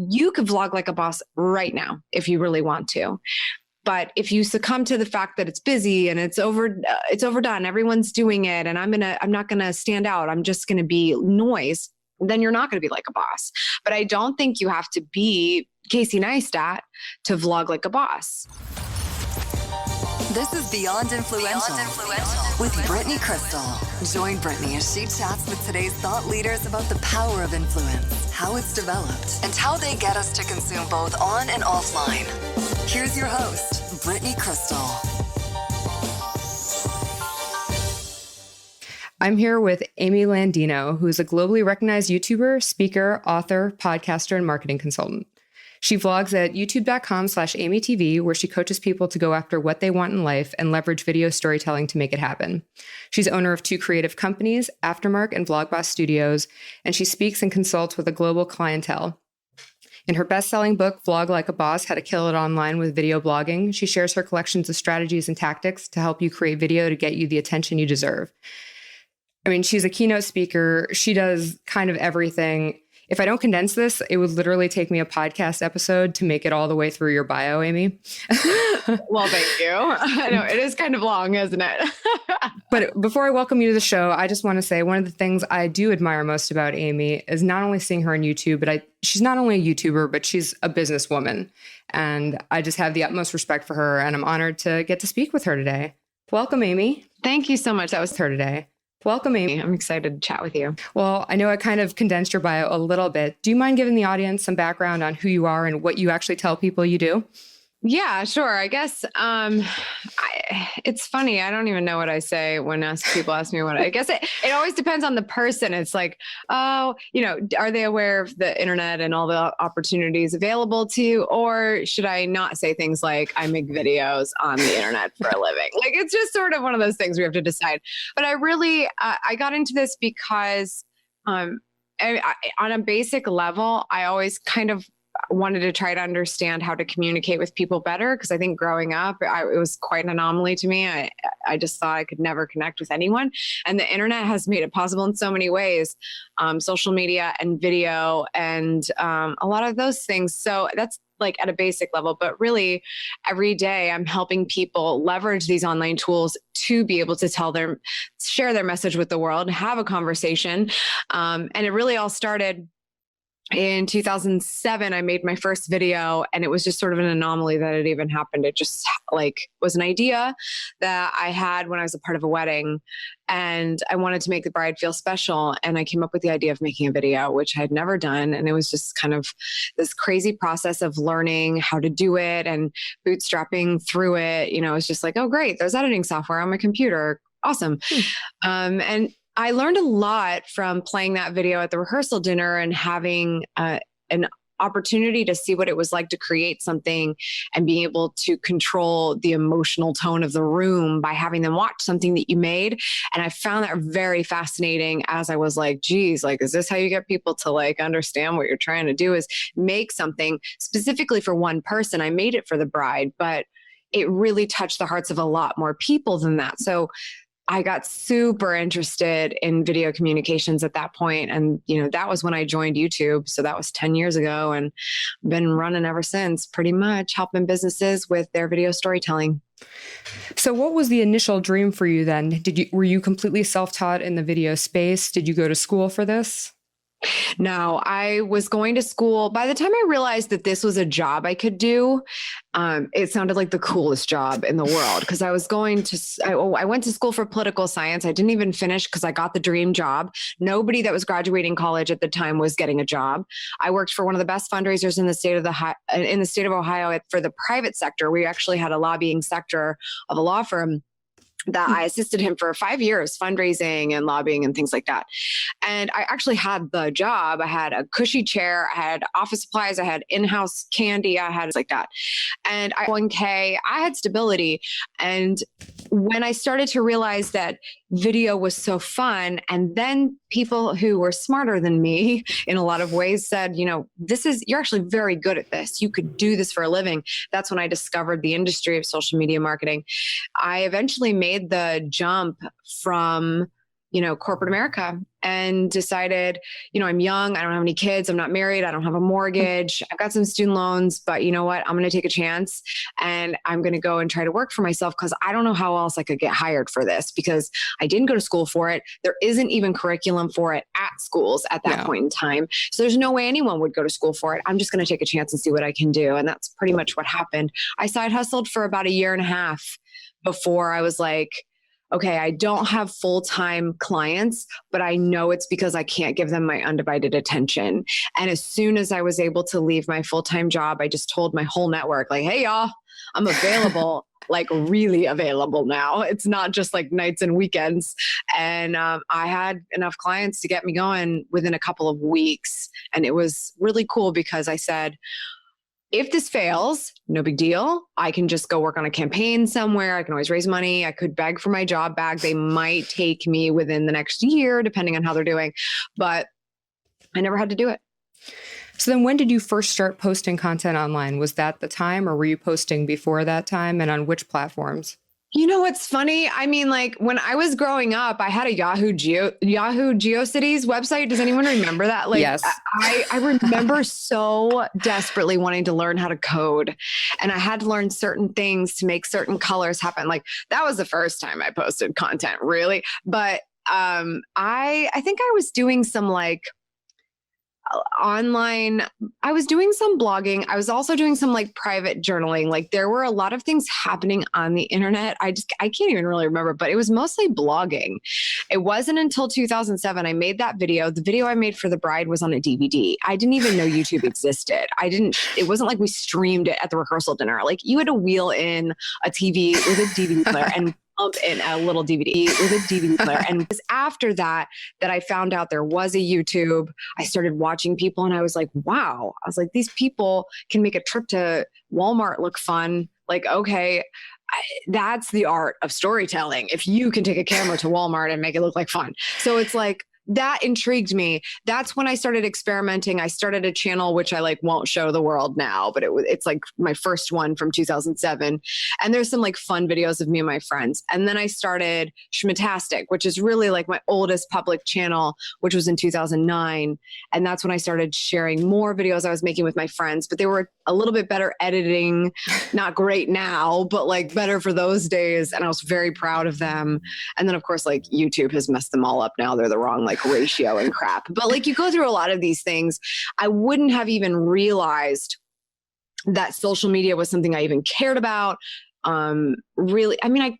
you could vlog like a boss right now if you really want to. But if you succumb to the fact that it's busy and it's overdone, everyone's doing it, and I'm not gonna stand out, I'm just gonna be noise, then you're not gonna be like a boss. But I don't think you have to be Casey Neistat to vlog like a boss. This is Beyond Influential with Brittany Crystal. Join Brittany as she chats with today's thought leaders about the power of influence, how it's developed, and how they get us to consume both on and offline. Here's your host, Brittany Crystal. I'm here with Amy Landino, who is a globally recognized YouTuber, speaker, author, podcaster, and marketing consultant. She vlogs at youtube.com/AmyTV, where she coaches people to go after what they want in life and leverage video storytelling to make it happen. She's owner of 2 creative companies, Aftermarq and Vlogboss Studios, and she speaks and consults with a global clientele. In her best-selling book, Vlog Like a Boss: How to Kill It Online with Video Blogging, she shares her collections of strategies and tactics to help you create video to get you the attention you deserve. I mean, she's a keynote speaker. She does kind of everything. If I don't condense this, it would literally take me a podcast episode to make it all the way through your bio, Amy. Well, thank you. I know it is kind of long, isn't it? But before I welcome you to the show, I just want to say one of the things I do admire most about Amy is not only seeing her on YouTube, but she's not only a YouTuber, but she's a businesswoman. And I just have the utmost respect for her, and I'm honored to get to speak with her today. Welcome, Amy. Thank you so much. That was Her today. Welcome, Amy. I'm excited to chat with you. Well, I know I kind of condensed your bio a little bit. Do you mind giving the audience some background on who you are and what you actually tell people you do? Yeah, sure. I guess it's funny. I don't even know what I say when people ask me I guess it always depends on the person. It's like, oh, are they aware of the internet and all the opportunities available to you? Or should I not say things like I make videos on the internet for a living? Like, it's just sort of one of those things we have to decide. But I really, I got into this because on a basic level, I always kind of wanted to try to understand how to communicate with people better, because I think growing up, it was quite an anomaly to me. I just thought I could never connect with anyone. And the internet has made it possible in so many ways, social media and video and a lot of those things. So that's like at a basic level, but really every day I'm helping people leverage these online tools to be able to share their message with the world and have a conversation. And it really all started in 2007. I made my first video, and it was just sort of an anomaly that it even happened. It just was an idea that I had when I was a part of a wedding, and I wanted to make the bride feel special. And I came up with the idea of making a video, which I had never done. And it was just kind of this crazy process of learning how to do it and bootstrapping through it. It was just like, oh, great, there's editing software on my computer. Awesome. And I learned a lot from playing that video at the rehearsal dinner and having an opportunity to see what it was like to create something and being able to control the emotional tone of the room by having them watch something that you made. And I found that very fascinating, as I was like, geez, is this how you get people to understand what you're trying to do, is make something specifically for one person. I made it for the bride, but it really touched the hearts of a lot more people than that. So I got super interested in video communications at that point. And, that was when I joined YouTube. So that was 10 years ago, and been running ever since, pretty much helping businesses with their video storytelling. So what was the initial dream for you then? Were you completely self-taught in the video space? Did you go to school for this? No, I was going to school. By the time I realized that this was a job I could do, it sounded like the coolest job in the world, because I went to school for political science. I didn't even finish because I got the dream job. Nobody that was graduating college at the time was getting a job. I worked for one of the best fundraisers in the state of Ohio for the private sector. We actually had a lobbying sector of a law firm that I assisted him for 5 years, fundraising and lobbying and things like that. And I actually had the job. I had a cushy chair, I had office supplies, I had in-house candy, I had like that. And 1K, I had stability. And when I started to realize that video was so fun, and then people who were smarter than me in a lot of ways said, you're actually very good at this. You could do this for a living. That's when I discovered the industry of social media marketing. I eventually made the jump from corporate America and decided, I'm young. I don't have any kids. I'm not married. I don't have a mortgage. I've got some student loans, but you know what? I'm going to take a chance and I'm going to go and try to work for myself because I don't know how else I could get hired for this because I didn't go to school for it. There isn't even curriculum for it at schools at that point in time. So there's no way anyone would go to school for it. I'm just going to take a chance and see what I can do. And that's pretty much what happened. I side hustled for about a year and a half before I was like, okay, I don't have full-time clients, but I know it's because I can't give them my undivided attention. And as soon as I was able to leave my full-time job, I just told my whole network, like, hey, y'all, I'm available, like really available now. It's not just like nights and weekends. And I had enough clients to get me going within a couple of weeks. And it was really cool because I said, if this fails, no big deal. I can just go work on a campaign somewhere. I can always raise money. I could beg for my job back. They might take me within the next year, depending on how they're doing. But I never had to do it. So then when did you first start posting content online? Was that the time or were you posting before that time and on which platforms? You know what's funny? I mean, like when I was growing up, I had a Yahoo GeoCities website. Does anyone remember that? Like, yes. I remember so desperately wanting to learn how to code, and I had to learn certain things to make certain colors happen. Like that was the first time I posted content, really. But I think I was doing some like online, I was doing some blogging. I was also doing some like private journaling. Like there were a lot of things happening on the internet. I can't even really remember, but it was mostly blogging. It wasn't until 2007 I made that video. The video I made for the bride was on a DVD. I didn't even know YouTube existed. It wasn't like we streamed it at the rehearsal dinner. Like you had to wheel in a TV with a DVD player and in a little DVD with a DVD player. And it was after that I found out there was a YouTube. I started watching people and I was like, wow. I was like, these people can make a trip to Walmart look fun. Like, okay, that's the art of storytelling. If you can take a camera to Walmart and make it look like fun. So it's like, that intrigued me. That's when I started experimenting. I started a channel, which I like won't show the world now, but it's like my first one from 2007. And there's some like fun videos of me and my friends. And then I started Schmittastic, which is really like my oldest public channel, which was in 2009. And that's when I started sharing more videos I was making with my friends, but they were a little bit better editing, not great now, but like better for those days. And I was very proud of them. And then of course, like YouTube has messed them all up now. They're the wrong like ratio and crap. But like you go through a lot of these things. I wouldn't have even realized that social media was something I even cared about. Really, I mean,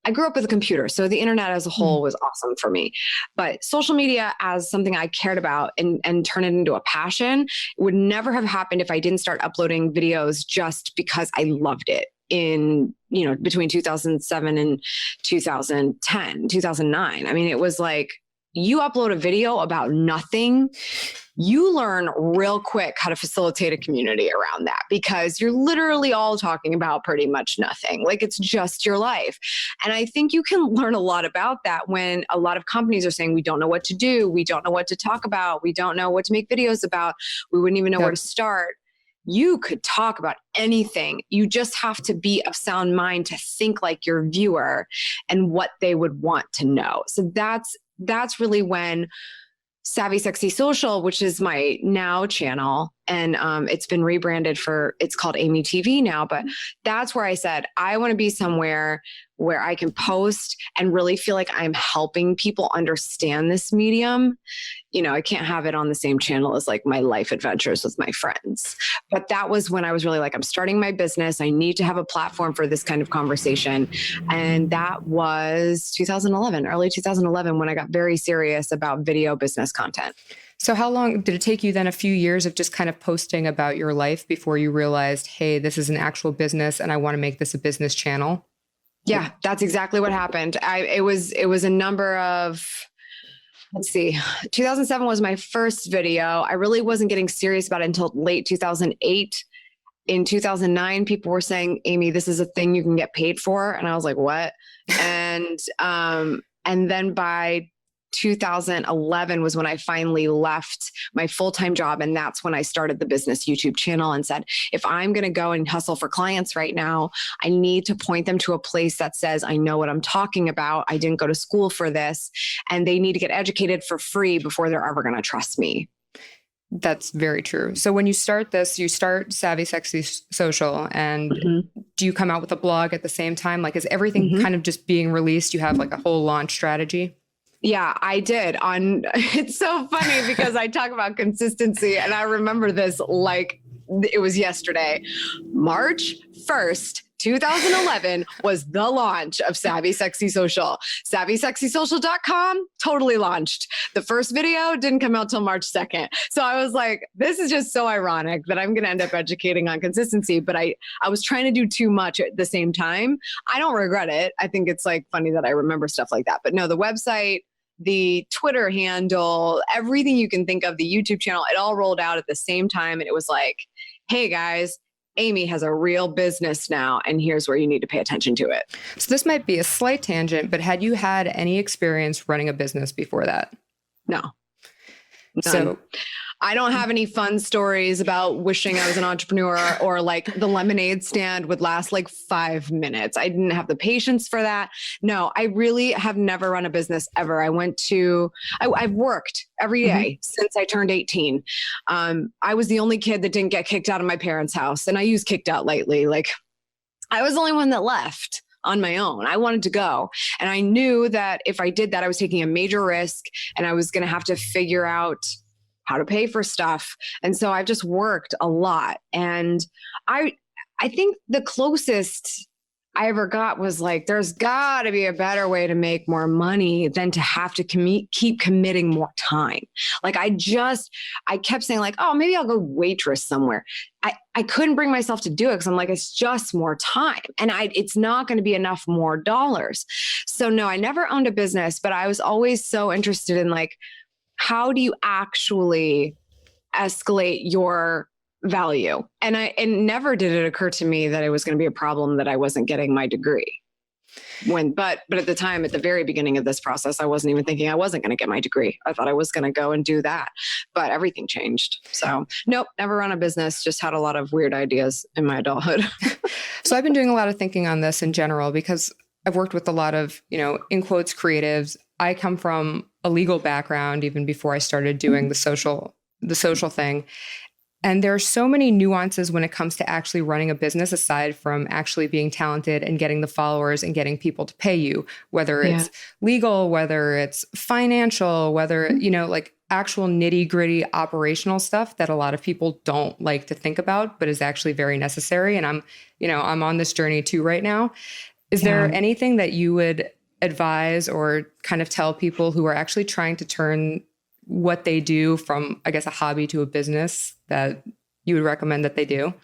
I grew up with a computer, so the internet as a whole was awesome for me. But social media as something I cared about and turn it into a passion would never have happened if I didn't start uploading videos just because I loved it in, between 2007 and 2010, 2009. I mean, it was like, you upload a video about nothing, you learn real quick how to facilitate a community around that because you're literally all talking about pretty much nothing. Like it's just your life. And I think you can learn a lot about that when a lot of companies are saying, we don't know what to do. We don't know what to talk about. We don't know what to make videos about. We wouldn't even know where to start. You could talk about anything. You just have to be of sound mind to think like your viewer and what they would want to know. So that's really when Savvy Sexy Social, which is my now channel, and it's been rebranded it's called Amy TV now, but that's where I said, I want to be somewhere where I can post and really feel like I'm helping people understand this medium. I can't have it on the same channel as like my life adventures with my friends. But that was when I was really like, I'm starting my business. I need to have a platform for this kind of conversation. And that was 2011, early 2011, when I got very serious about video business content. So how long did it take you then? A few years of just kind of posting about your life before you realized, hey, this is an actual business and I want to make this a business channel? Yeah, that's exactly what happened. It was a number of, let's see, 2007 was my first video. I really wasn't getting serious about it until late 2008. In 2009, people were saying, Amy, this is a thing you can get paid for. And I was like, what? And then by 2011 was when I finally left my full-time job. And that's when I started the business YouTube channel and said, if I'm going to go and hustle for clients right now, I need to point them to a place that says, I know what I'm talking about. I didn't go to school for this, and they need to get educated for free before they're ever going to trust me. That's very true. So when you start this, you start Savvy Sexy Social, and do you come out with a blog at the same time? Like, is everything kind of just being released? You have like a whole launch strategy? Yeah, I did. It's so funny because I talk about consistency, and I remember this like it was yesterday. March 1st, 2011 was the launch of Savvy Sexy Social. SavvySexySocial.com totally launched. The first video didn't come out till March 2nd. So I was like, this is just so ironic that I'm going to end up educating on consistency. But I was trying to do too much at the same time. I don't regret it. I think it's like funny that I remember stuff like that. But no, the website, the Twitter handle, everything you can think of, the YouTube channel, it all rolled out at the same time. And it was like, hey guys, Amy has a real business now, and here's where you need to pay attention to it. So this might be a slight tangent, but had you had any experience running a business before that? No. None. So I don't have any fun stories about wishing I was an entrepreneur, or like the lemonade stand would last like 5 minutes. I didn't have the patience for that. No, I really have never run a business ever. I've worked every day since I turned 18. I was the only kid that didn't get kicked out of my parents' house. And I use kicked out lightly. Like, I was the only one that left on my own. I wanted to go. And I knew that if I did that, I was taking a major risk, and I was going to have to figure out how to pay for stuff. And so I've just worked a lot. And I think the closest I ever got was like, there's got to be a better way to make more money than to have to keep committing more time. Like I kept saying like, oh, maybe I'll go waitress somewhere. I couldn't bring myself to do it because I'm like, it's just more time, and it's not going to be enough more dollars. So no, I never owned a business, but I was always so interested in like, how do you actually escalate your value? And never did it occur to me that it was going to be a problem that I wasn't getting my degree. But at the time, at the very beginning of this process, I wasn't even thinking I wasn't going to get my degree. I thought I was going to go and do that, but everything changed. So nope, never run a business, just had a lot of weird ideas in my adulthood. So I've been doing a lot of thinking on this in general, because I've worked with a lot of, in quotes, creatives. I come from a legal background even before I started doing the social thing. And there are so many nuances when it comes to actually running a business, aside from actually being talented and getting the followers and getting people to pay you, whether it's legal, whether it's financial, whether, like actual nitty gritty operational stuff that a lot of people don't like to think about, but is actually very necessary. And I'm on this journey too right now. Is there anything that you would advise or kind of tell people who are actually trying to turn what they do from, I guess, a hobby to a business that you would recommend that they do?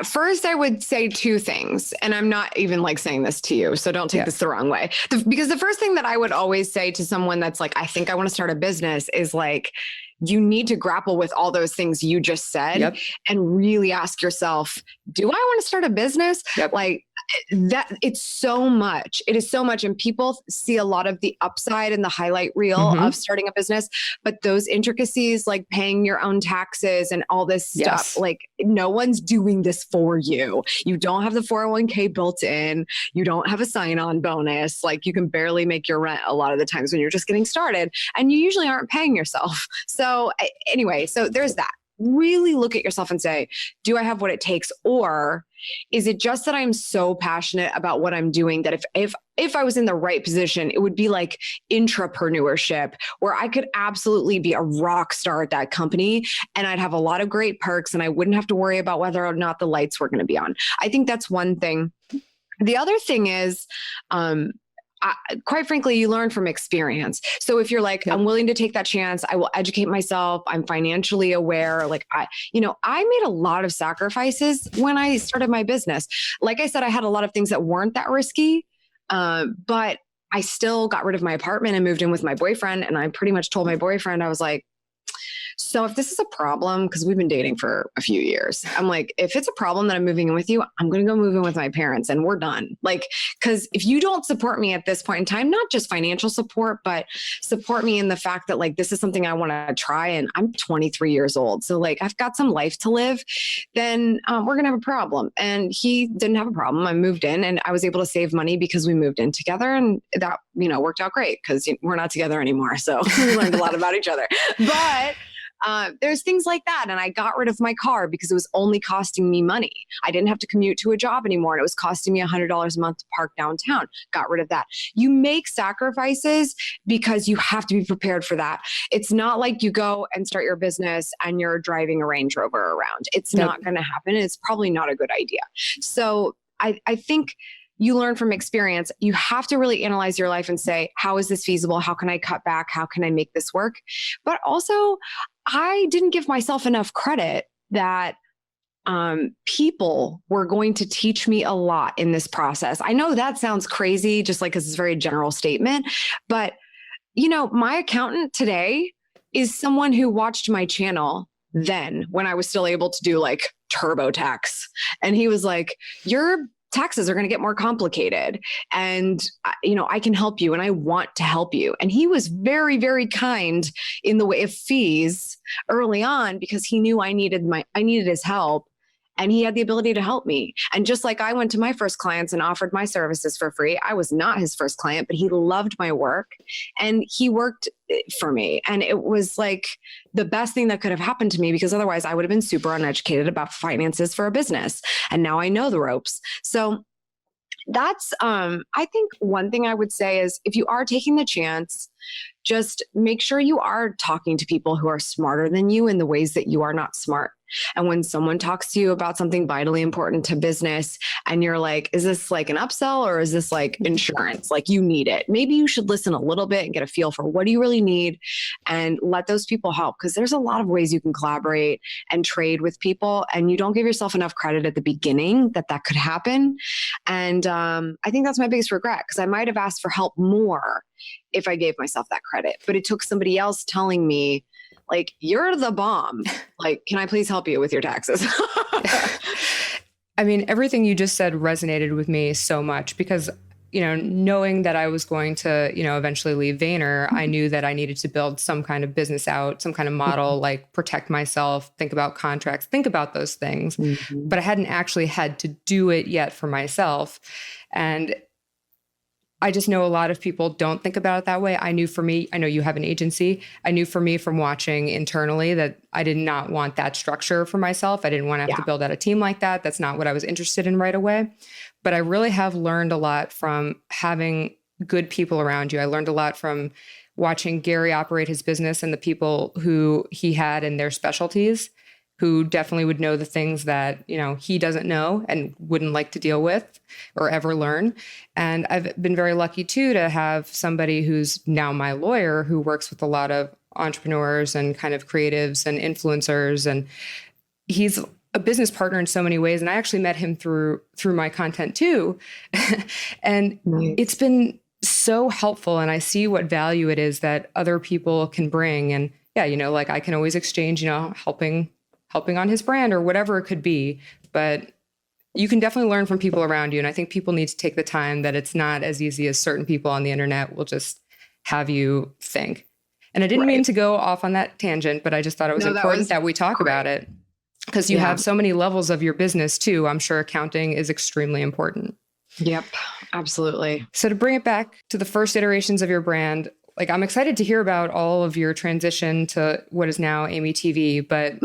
First, I would say two things, and I'm not even like saying this to you, so don't take this the wrong way. Because the first thing that I would always say to someone that's like, I think I want to start a business, is like, you need to grapple with all those things you just said and really ask yourself, do I want to start a business? Like that, it's so much. It is so much. And people see a lot of the upside and the highlight reel of starting a business, but those intricacies, like paying your own taxes and all this stuff, like no one's doing this for you. You don't have the 401k built in. You don't have a sign-on bonus. Like you can barely make your rent a lot of the times when you're just getting started, and you usually aren't paying yourself. So anyway, so there's that. Really look at yourself and say, do I have what it takes? Or is it just that I'm so passionate about what I'm doing that if I was in the right position, it would be like intrapreneurship, where I could absolutely be a rock star at that company and I'd have a lot of great perks and I wouldn't have to worry about whether or not the lights were going to be on. I think that's one thing. The other thing is, quite frankly, you learn from experience. So if you're like, I'm willing to take that chance, I will educate myself, I'm financially aware. Like I made a lot of sacrifices when I started my business. Like I said, I had a lot of things that weren't that risky, but I still got rid of my apartment and moved in with my boyfriend. And I pretty much told my boyfriend, I was like, So if this is a problem, because we've been dating for a few years, I'm like, if it's a problem that I'm moving in with you, I'm going to go move in with my parents and we're done. Like, because if you don't support me at this point in time, not just financial support, but support me in the fact that like, this is something I want to try. And I'm 23 years old. So like, I've got some life to live, then we're going to have a problem. And he didn't have a problem. I moved in and I was able to save money because we moved in together, and that, worked out great because we're not together anymore. So we learned a lot about each other. But there's things like that. And I got rid of my car because it was only costing me money. I didn't have to commute to a job anymore. And it was costing me $100 a month to park downtown. Got rid of that. You make sacrifices because you have to be prepared for that. It's not like you go and start your business and you're driving a Range Rover around. It's not going to happen. It's probably not a good idea. So I think you learn from experience. You have to really analyze your life and say, how is this feasible? How can I cut back? How can I make this work? But also, I didn't give myself enough credit that people were going to teach me a lot in this process. I know that sounds crazy, just like it's a very general statement, but my accountant today is someone who watched my channel then when I was still able to do like TurboTax. And he was like, your taxes are going to get more complicated. And, I can help you and I want to help you. And he was very, very kind in the way of fees early on because he knew I needed his help. And he had the ability to help me. And just like I went to my first clients and offered my services for free, I was not his first client, but he loved my work and he worked for me. And it was like the best thing that could have happened to me because otherwise I would have been super uneducated about finances for a business. And now I know the ropes. So that's, I think one thing I would say is if you are taking the chance, just make sure you are talking to people who are smarter than you in the ways that you are not smart. And when someone talks to you about something vitally important to business and you're like, is this like an upsell or is this like insurance? Like you need it. Maybe you should listen a little bit and get a feel for what do you really need and let those people help. Because there's a lot of ways you can collaborate and trade with people. And you don't give yourself enough credit at the beginning that could happen. And I think that's my biggest regret because I might have asked for help more if I gave myself that credit. But it took somebody else telling me, like, you're the bomb. Like, can I please help you with your taxes? I mean, everything you just said resonated with me so much because, knowing that I was going to, eventually leave Vayner, I knew that I needed to build some kind of business out, some kind of model, like protect myself, think about contracts, think about those things. Mm-hmm. But I hadn't actually had to do it yet for myself. And I just know a lot of people don't think about it that way. I knew for me, I know you have an agency. I knew for me from watching internally that I did not want that structure for myself. I didn't want to have to build out a team like that. That's not what I was interested in right away. But I really have learned a lot from having good people around you. I learned a lot from watching Gary operate his business and the people who he had in their specialties, who definitely would know the things that, he doesn't know and wouldn't like to deal with or ever learn. And I've been very lucky too to have somebody who's now my lawyer who works with a lot of entrepreneurs and kind of creatives and influencers. And he's a business partner in so many ways. And I actually met him through my content too. And it's been so helpful. And I see what value it is that other people can bring. And like I can always exchange, helping on his brand or whatever it could be. But you can definitely learn from people around you. And I think people need to take the time that it's not as easy as certain people on the internet will just have you think. And I didn't mean to go off on that tangent, but I just thought it was important that we talk about it because you have so many levels of your business too. I'm sure accounting is extremely important. Yep, absolutely. So to bring it back to the first iterations of your brand, like I'm excited to hear about all of your transition to what is now Amy TV, but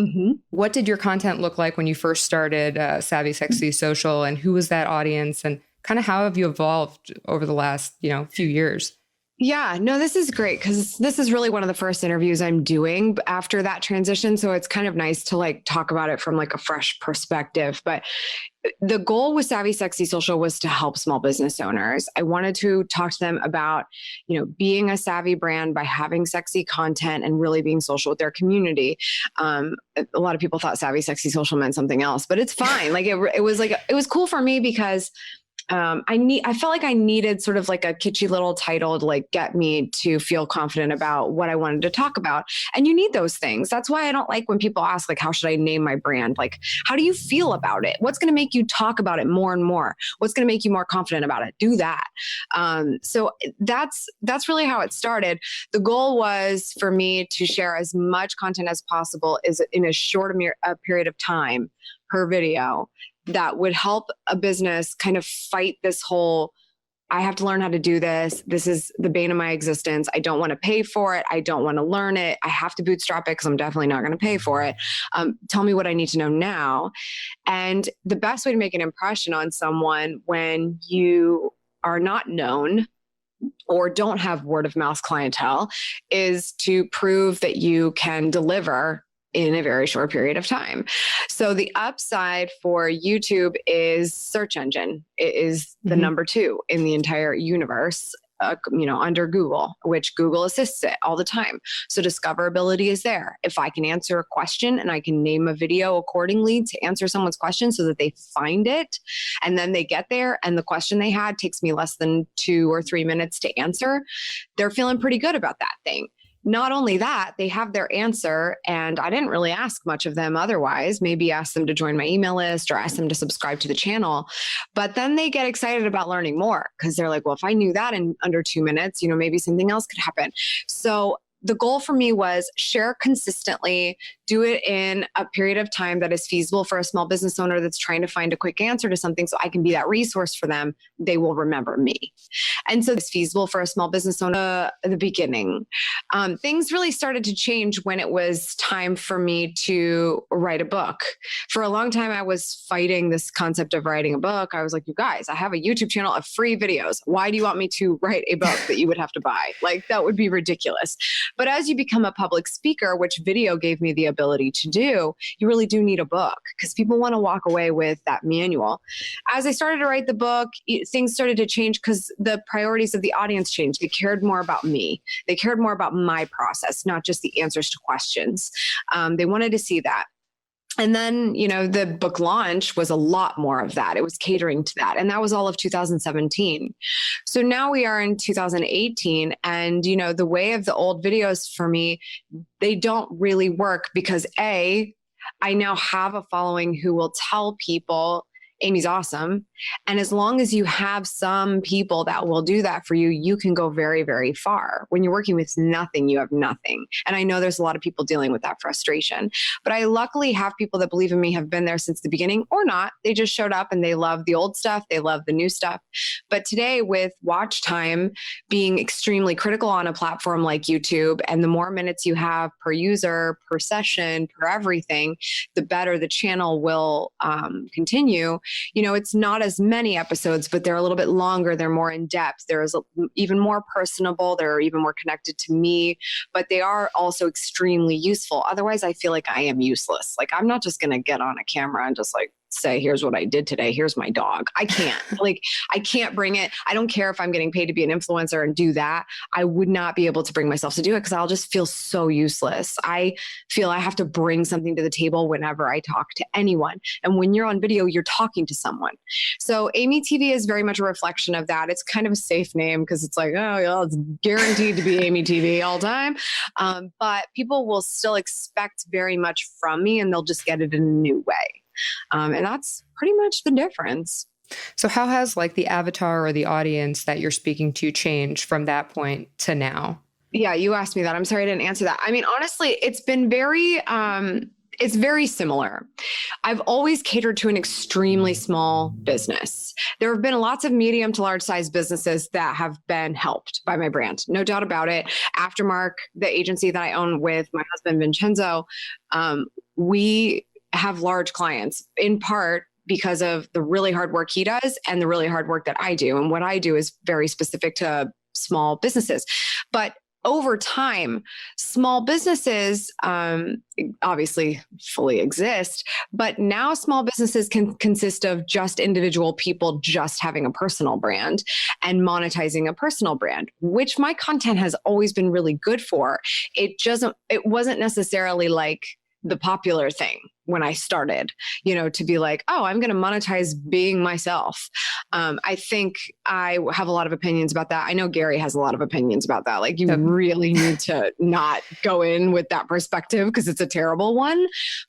what did your content look like when you first started Savvy Sexy Social, and who was that audience, and kind of how have you evolved over the last, few years? Yeah, no, this is great because this is really one of the first interviews I'm doing after that transition. So it's kind of nice to like talk about it from like a fresh perspective. But the goal with Savvy Sexy Social was to help small business owners. I wanted to talk to them about, being a savvy brand by having sexy content and really being social with their community. A lot of people thought Savvy Sexy Social meant something else, but it's fine. Like it was cool for me because I felt like I needed sort of like a kitschy little title to like get me to feel confident about what I wanted to talk about. And you need those things. That's why I don't like when people ask, like, how should I name my brand? Like, how do you feel about it? What's going to make you talk about it more and more? What's going to make you more confident about it? Do that. So that's really how it started. The goal was for me to share as much content as possible is in as short a period of time per video that would help a business kind of fight this whole, I have to learn how to do this. This is the bane of my existence. I don't want to pay for it. I don't want to learn it. I have to bootstrap it because I'm definitely not going to pay for it. Tell me what I need to know now. And the best way to make an impression on someone when you are not known or don't have word of mouth clientele is to prove that you can deliver in a very short period of time. So the upside for YouTube is search engine. It is the number 2 in the entire universe, under Google, which Google assists it all the time. So discoverability is there. If I can answer a question and I can name a video accordingly to answer someone's question so that they find it and then they get there and the question they had takes me less than 2 or 3 minutes to answer, they're feeling pretty good about that thing. Not only that, they have their answer, and I didn't really ask much of them otherwise, maybe ask them to join my email list or ask them to subscribe to the channel. But then they get excited about learning more because they're like, well, if I knew that in under 2 minutes, maybe something else could happen. So the goal for me was share consistently, do it in a period of time that is feasible for a small business owner that's trying to find a quick answer to something so I can be that resource for them. They will remember me. And so it's feasible for a small business owner at the beginning. Things really started to change when it was time for me to write a book. For a long time, I was fighting this concept of writing a book. I was like, you guys, I have a YouTube channel of free videos. Why do you want me to write a book that you would have to buy? Like, that would be ridiculous. But as you become a public speaker, which video gave me the ability to do, you really do need a book because people want to walk away with that manual. As I started to write the book, things started to change because the priorities of the audience changed. They cared more about me. They cared more about my process, not just the answers to questions. They wanted to see that. And then, the book launch was a lot more of that. It was catering to that. And that was all of 2017. So now we are in 2018. And, the way of the old videos for me, they don't really work because I now have a following who will tell people Amy's awesome. And as long as you have some people that will do that for you, you can go very, very far. When you're working with nothing, you have nothing. And I know there's a lot of people dealing with that frustration, but I luckily have people that believe in me, have been there since the beginning or not. They just showed up and they love the old stuff. They love the new stuff. But today, with watch time being extremely critical on a platform like YouTube, and the more minutes you have per user, per session, per everything, the better the channel will continue. It's not as many episodes, but they're a little bit longer. They're more in depth. They're even more personable. They're even more connected to me, but they are also extremely useful. Otherwise, I feel like I am useless. Like, I'm not just going to get on a camera and just say, here's what I did today. Here's my dog. I can't. I can't bring it. I don't care if I'm getting paid to be an influencer and do that. I would not be able to bring myself to do it because I'll just feel so useless. I feel I have to bring something to the table whenever I talk to anyone. And when you're on video, you're talking to someone. So Amy TV is very much a reflection of that. It's kind of a safe name because it's like, oh, yeah, it's guaranteed to be Amy TV all the time. But people will still expect very much from me and they'll just get it in a new way. And that's pretty much the difference. So how has the avatar or the audience that you're speaking to changed from that point to now? Yeah, you asked me that. I'm sorry I didn't answer that. I mean, honestly, it's been it's very similar. I've always catered to an extremely small business. There have been lots of medium to large size businesses that have been helped by my brand. No doubt about it. Aftermarq, the agency that I own with my husband, Vincenzo, we have large clients in part because of the really hard work he does and the really hard work that I do. And what I do is very specific to small businesses. But over time, small businesses obviously fully exist, but now small businesses can consist of just individual people just having a personal brand and monetizing a personal brand, which my content has always been really good for. It wasn't necessarily the popular thing when I started, to be like, oh, I'm going to monetize being myself. I think I have a lot of opinions about that. I know Gary has a lot of opinions about that. Like, you really need to not go in with that perspective because it's a terrible one,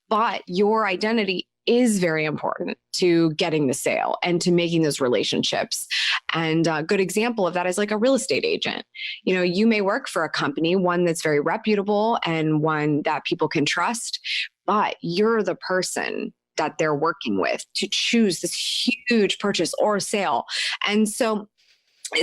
but your identity is very important to getting the sale and to making those relationships. And a good example of that is like a real estate agent. You may work for a company, one that's very reputable and one that people can trust, but you're the person that they're working with to choose this huge purchase or sale. And so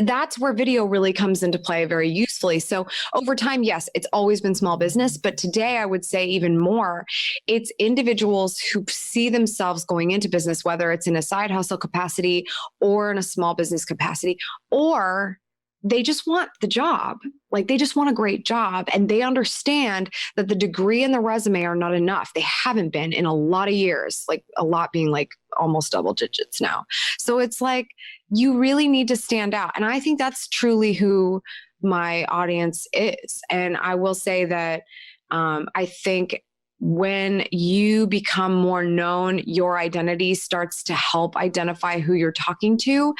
that's where video really comes into play very usefully. So over time, yes, it's always been small business, but today I would say even more, it's individuals who see themselves going into business, whether it's in a side hustle capacity or in a small business capacity, or they just want the job. Like, they just want a great job, and they understand that the degree and the resume are not enough. They haven't been in a lot of years, like a lot being like almost double digits now. So it's like, you really need to stand out. And I think that's truly who my audience is. And I will say that I think when you become more known, your identity starts to help identify who you're talking to.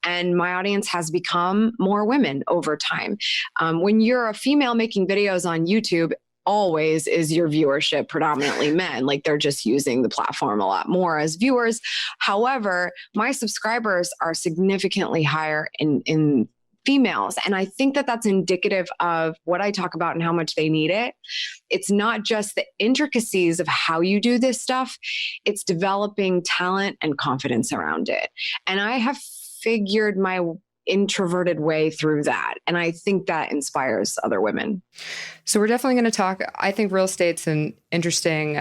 And my audience has become more women over time. When you're a female making videos on YouTube, always is your viewership predominantly men. Like, they're just using the platform a lot more as viewers. However, my subscribers are significantly higher in females. And I think that that's indicative of what I talk about and how much they need it. It's not just the intricacies of how you do this stuff. It's developing talent and confidence around it. And I have figured my introverted way through that. And I think that inspires other women. So we're definitely going to talk. I think real estate's an interesting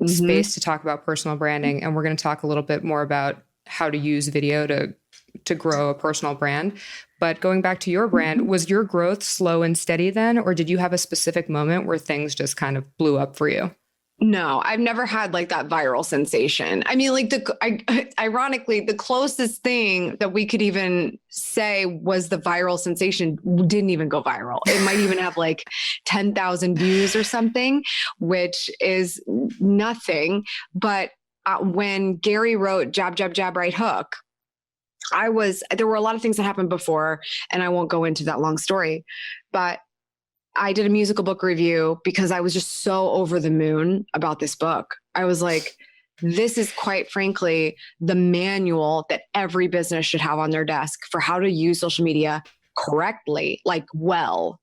space to talk about personal branding. And we're going to talk a little bit more about how to use video to grow a personal brand. But going back to your brand, was your growth slow and steady then? Or did you have a specific moment where things just kind of blew up for you? No, I've never had like that viral sensation. I mean, like ironically, the closest thing that we could even say was the viral sensation didn't even go viral. It might even have like 10,000 views or something, which is nothing. But when Gary wrote Jab, Jab, Jab, Right Hook, there were a lot of things that happened before, and I won't go into that long story, but I did a musical book review because I was just so over the moon about this book. I was like, this is quite frankly the manual that every business should have on their desk for how to use social media correctly, like well.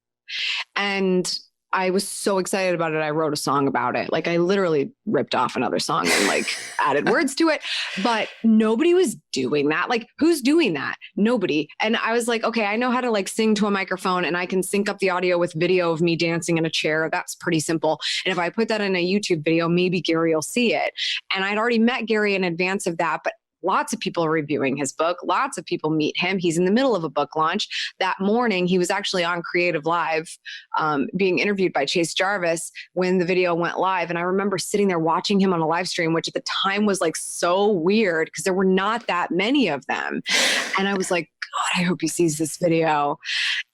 And I was so excited about it. I wrote a song about it. Like, I literally ripped off another song and like added words to it, but nobody was doing that. Like, who's doing that? Nobody. And I was like, okay, I know how to like sing to a microphone, and I can sync up the audio with video of me dancing in a chair. That's pretty simple. And if I put that in a YouTube video, maybe Gary will see it. And I'd already met Gary in advance of that, but lots of people are reviewing his book. Lots of people meet him. He's in the middle of a book launch. That morning, he was actually on Creative Live, being interviewed by Chase Jarvis when the video went live. And I remember sitting there watching him on a live stream, which at the time was like so weird because there were not that many of them. And I was like, God, I hope he sees this video.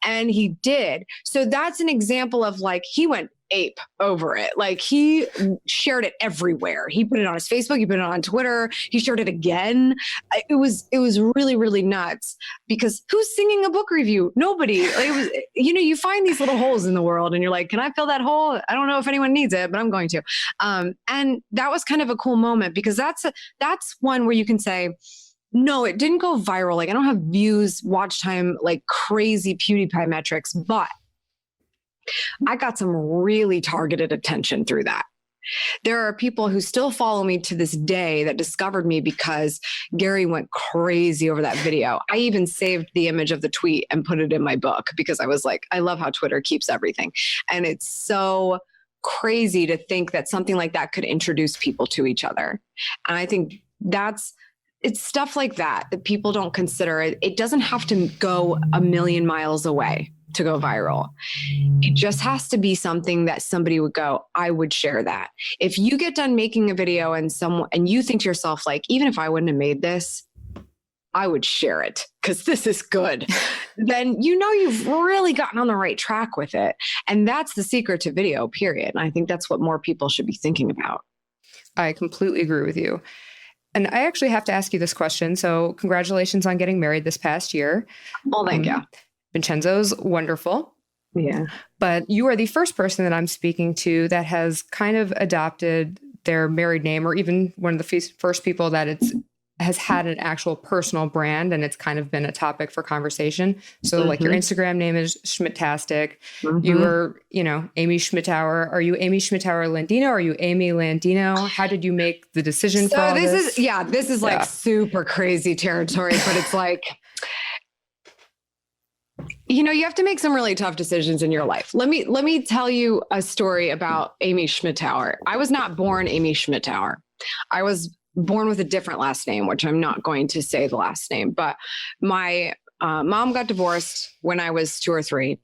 And he did. So that's an example of like, he went ape over it. Like, he shared it everywhere. He put it on his Facebook. He put it on Twitter. He shared it again. It was really, really nuts because who's singing a book review? Nobody. It was, you find these little holes in the world and you're like, can I fill that hole? I don't know if anyone needs it, but I'm going to. And that was kind of a cool moment because that's one where you can say, no, it didn't go viral. Like, I don't have views, watch time, like crazy PewDiePie metrics, but I got some really targeted attention through that. There are people who still follow me to this day that discovered me because Gary went crazy over that video. I even saved the image of the tweet and put it in my book because I was like, I love how Twitter keeps everything. And it's so crazy to think that something like that could introduce people to each other. And I think it's stuff like that people don't consider. It doesn't have to go a million miles away to go viral. It just has to be something that somebody would go, I would share that. If you get done making a video and you think to yourself, like, even if I wouldn't have made this, I would share it because this is good, then you've really gotten on the right track with it. And that's the secret to video, period. And I think that's what more people should be thinking about. I completely agree with you. And I actually have to ask you this question. So congratulations on getting married this past year. Well, thank you. Vincenzo's wonderful. Yeah. But you are the first person that I'm speaking to that has kind of adopted their married name, or even one of the first people that has had an actual personal brand, and it's kind of been a topic for conversation. So like your Instagram name is Schmittastic. You were, Amy Schmittauer. Are you Amy Schmittauer Landino? Are you Amy Landino? How did you make the decision for all this? This is like super crazy territory, but it's like, you have to make some really tough decisions in your life. Let me tell you a story about Amy Schmittauer. I was not born Amy Schmittauer. I was born with a different last name, which I'm not going to say the last name, but my mom got divorced when I was 2 or 3.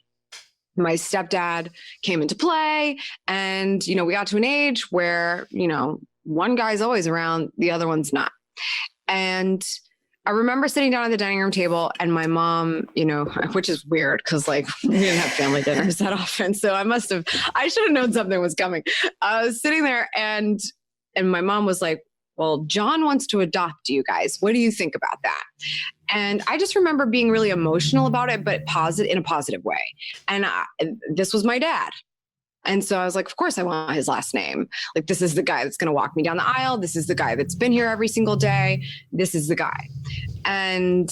My stepdad came into play, and, we got to an age where, one guy's always around, the other one's not. And I remember sitting down at the dining room table, and my mom, which is weird because we didn't have family dinners that often. So I should have known something was coming. I was sitting there and my mom was like, well, John wants to adopt you guys. What do you think about that? And I just remember being really emotional about it, but in a positive way. And this was my dad. And so I was like, of course I want his last name. Like, this is the guy that's going to walk me down the aisle. This is the guy that's been here every single day. This is the guy. And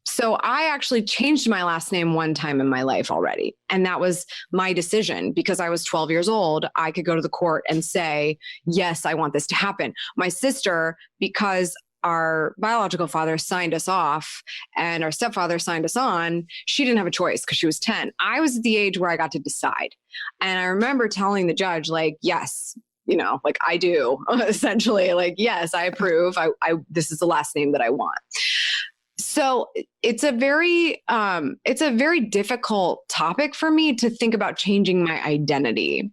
so I actually changed my last name one time in my life already. And that was my decision because I was 12 years old. I could go to the court and say, yes, I want this to happen. My sister, because our biological father signed us off and our stepfather signed us on, she didn't have a choice because she was 10. I was at the age where I got to decide. And I remember telling the judge, yes, I do, essentially, yes, I approve. This is the last name that I want. So it's a very difficult topic for me to think about changing my identity.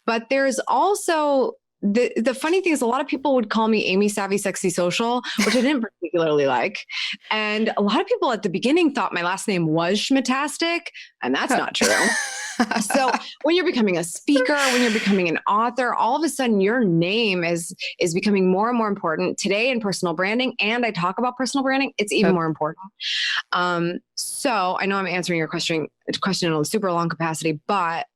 But there's also the funny thing is a lot of people would call me Amy Savvy Sexy Social, which I didn't particularly like. And a lot of people at the beginning thought my last name was Schmittastic, and that's not true. So when you're becoming a speaker, when you're becoming an author, all of a sudden your name is becoming more and more important today in personal branding. And I talk about personal branding. It's even more important. So I know I'm answering your question in a super long capacity, but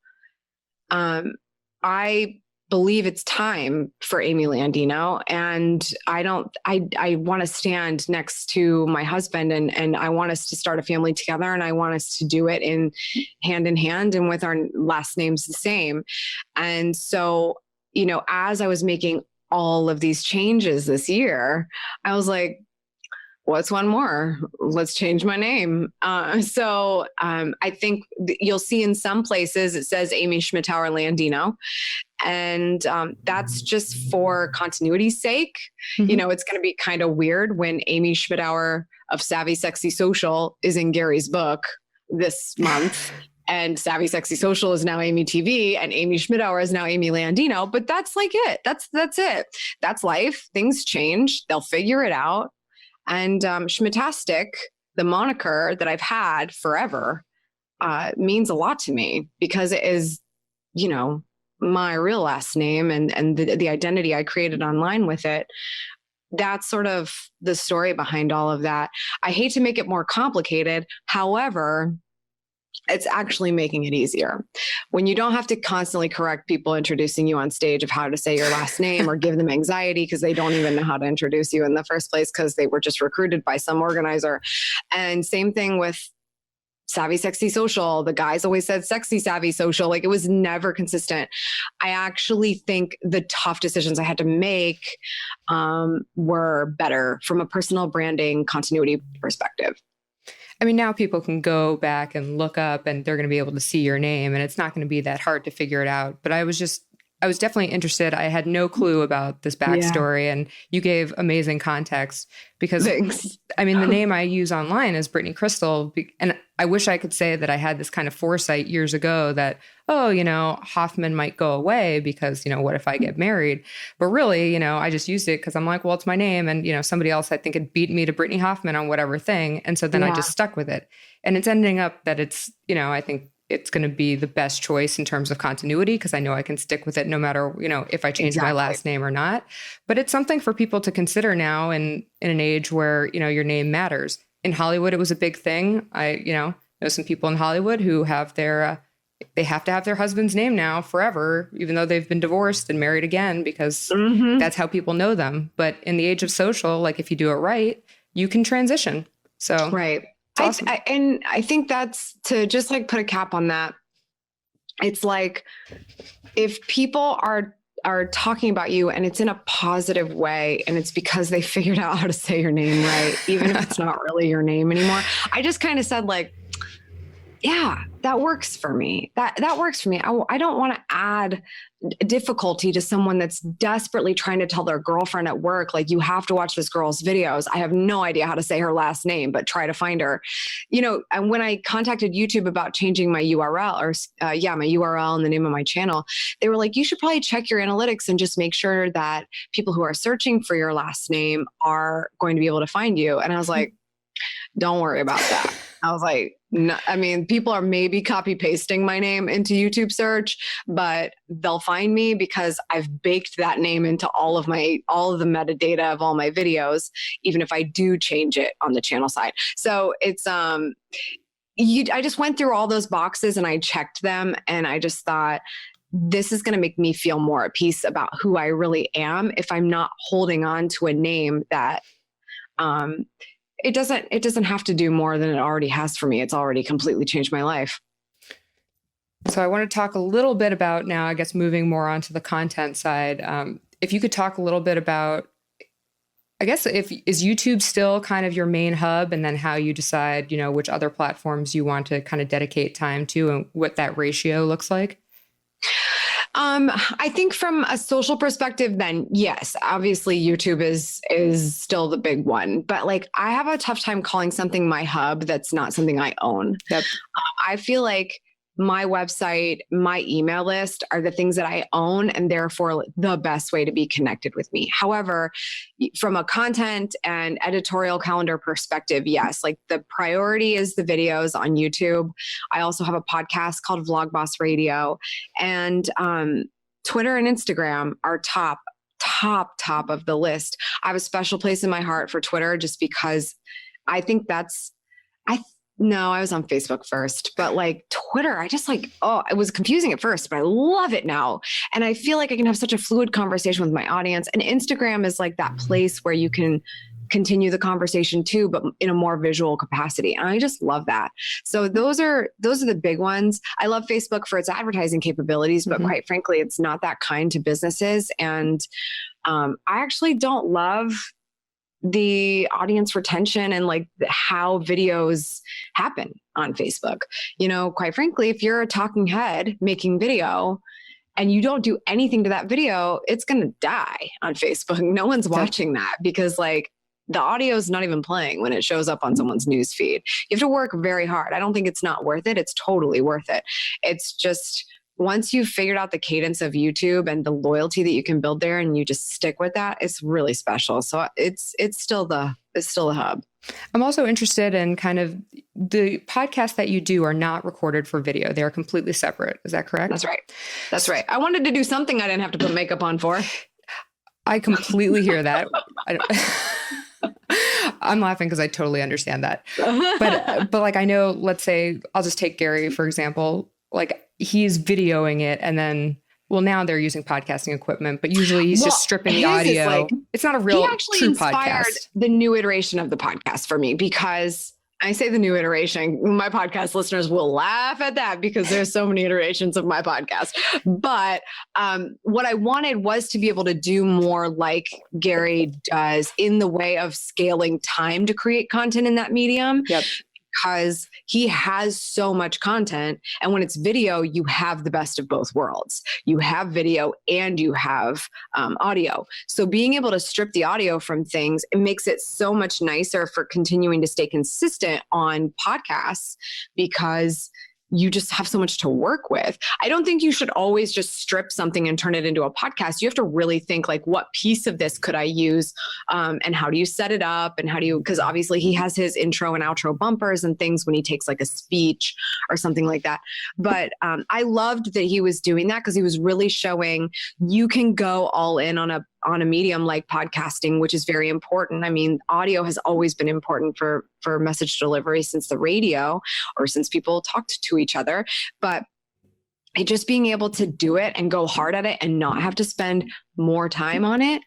I believe it's time for Amy Landino. And I want to stand next to my husband and I want us to start a family together. And I want us to do it in hand and with our last names the same. And so, as I was making all of these changes this year, I was like, what's one more? Let's change my name. So I think you'll see in some places it says Amy Schmittauer Landino. And that's just for continuity's sake. Mm-hmm. It's going to be kind of weird when Amy Schmittauer of Savvy Sexy Social is in Gary's book this month. And Savvy Sexy Social is now Amy TV, and Amy Schmittauer is now Amy Landino. But that's it. That's it. That's life. Things change. They'll figure it out. And Schmittastic, the moniker that I've had forever, means a lot to me because it is, my real last name and the identity I created online with it. That's sort of the story behind all of that. I hate to make it more complicated. However, it's actually making it easier. When you don't have to constantly correct people introducing you on stage of how to say your last name or give them anxiety because they don't even know how to introduce you in the first place because they were just recruited by some organizer. And same thing with Savvy Sexy Social. The guys always said Sexy Savvy Social. It was never consistent. I actually think the tough decisions I had to make were better from a personal branding continuity perspective. I mean, now people can go back and look up and they're going to be able to see your name and it's not going to be that hard to figure it out. But I was just I was definitely interested. I had no clue about this backstory, and you gave amazing context because, Thanks. I mean, the name I use online is Brittany Crystal. And I wish I could say that I had this kind of foresight years ago that, oh, Hoffman might go away because, what if I get married? But really, I just used it because I'm like, well, it's my name. And, somebody else, I think, had beat me to Brittany Hoffman on whatever thing. And so then I just stuck with it. And it's ending up that it's, I think, it's going to be the best choice in terms of continuity because I know I can stick with it no matter, if I change my last name or not. But it's something for people to consider now in an age where, your name matters. In Hollywood, it was a big thing. I, know some people in Hollywood who have they have to have their husband's name now forever, even though they've been divorced and married again, because that's how people know them. But in the age of social, like if you do it right, you can transition. So right. Awesome. I think that's to just like put a cap on that. It's like if people are talking about you and it's in a positive way and it's because they figured out how to say your name right, even if it's not really your name anymore. I just kind of said like, yeah, that works for me. That works for me. I don't want to add difficulty to someone that's desperately trying to tell their girlfriend at work, like, you have to watch this girl's videos. I have no idea how to say her last name, but try to find her. And when I contacted YouTube about changing my URL my URL and the name of my channel, they were like, you should probably check your analytics and just make sure that people who are searching for your last name are going to be able to find you. And I was like, don't worry about that. I was like, no, I mean, people are maybe copy pasting my name into YouTube search, but they'll find me because I've baked that name into all of the metadata of all my videos, even if I do change it on the channel side. So it's, I just went through all those boxes and I checked them and I just thought, this is going to make me feel more at peace about who I really am if I'm not holding on to a name that, it doesn't have to do more than it already has for me. It's already completely changed my life. So I want to talk a little bit about now, I guess, moving more onto the content side. If you could talk a little bit about, I guess, is YouTube still kind of your main hub, and then how you decide, which other platforms you want to kind of dedicate time to and what that ratio looks like? I think from a social perspective, then yes, obviously YouTube is still the big one, but like I have a tough time calling something my hub that's not something I own. Yep. I feel like my website, my email list are the things that I own and therefore the best way to be connected with me. However, from a content and editorial calendar perspective, yes, like the priority is the videos on YouTube. I also have a podcast called Vlog Boss Radio, and Twitter and Instagram are top of the list. I have a special place in my heart for Twitter just because I think no, I was on Facebook first, but like Twitter, I just like, it was confusing at first, but I love it now. And I feel like I can have such a fluid conversation with my audience. And Instagram is like that place where you can continue the conversation too, but in a more visual capacity. And I just love that. So those are the big ones. I love Facebook for its advertising capabilities, but quite frankly, it's not that kind to businesses. And I actually don't love the audience retention and like how videos happen on Facebook. Quite frankly, if you're a talking head making video and you don't do anything to that video, it's going to die on Facebook. No one's watching that because like the audio is not even playing when it shows up on someone's news feed. You have to work very hard. I don't think it's not worth it. It's totally worth it. It's just, once you've figured out the cadence of YouTube and the loyalty that you can build there and you just stick with that, it's really special. So it's still the hub. I'm also interested in kind of the podcasts that you do are not recorded for video. They are completely separate. Is that correct? That's right. I wanted to do something I didn't have to put makeup on for. I completely hear that. I'm laughing because I totally understand that. But like, I know, let's say, I'll just take Gary, for example, like he's videoing it and then, well, now they're using podcasting equipment, but usually he's just stripping the audio. Like, it's not a real true podcast. The new iteration of the podcast for me, because I say the new iteration, my podcast listeners will laugh at that because there's so many iterations of my podcast. But what I wanted was to be able to do more like Gary does in the way of scaling time to create content in that medium. Yep. because he has so much content. And when it's video, you have the best of both worlds. You have video and you have audio. So being able to strip the audio from things, it makes it so much nicer for continuing to stay consistent on podcasts because you just have so much to work with. I don't think you should always just strip something and turn it into a podcast. You have to really think like, what piece of this could I use? And how do you set it up? And how do you, because obviously he has his intro and outro bumpers and things when he takes like a speech or something like that. But I loved that he was doing that because he was really showing you can go all in on a medium like podcasting, which is very important. I mean, audio has always been important for message delivery since the radio or since people talked to each other. But just being able to do it and go hard at it and not have to spend more time on it.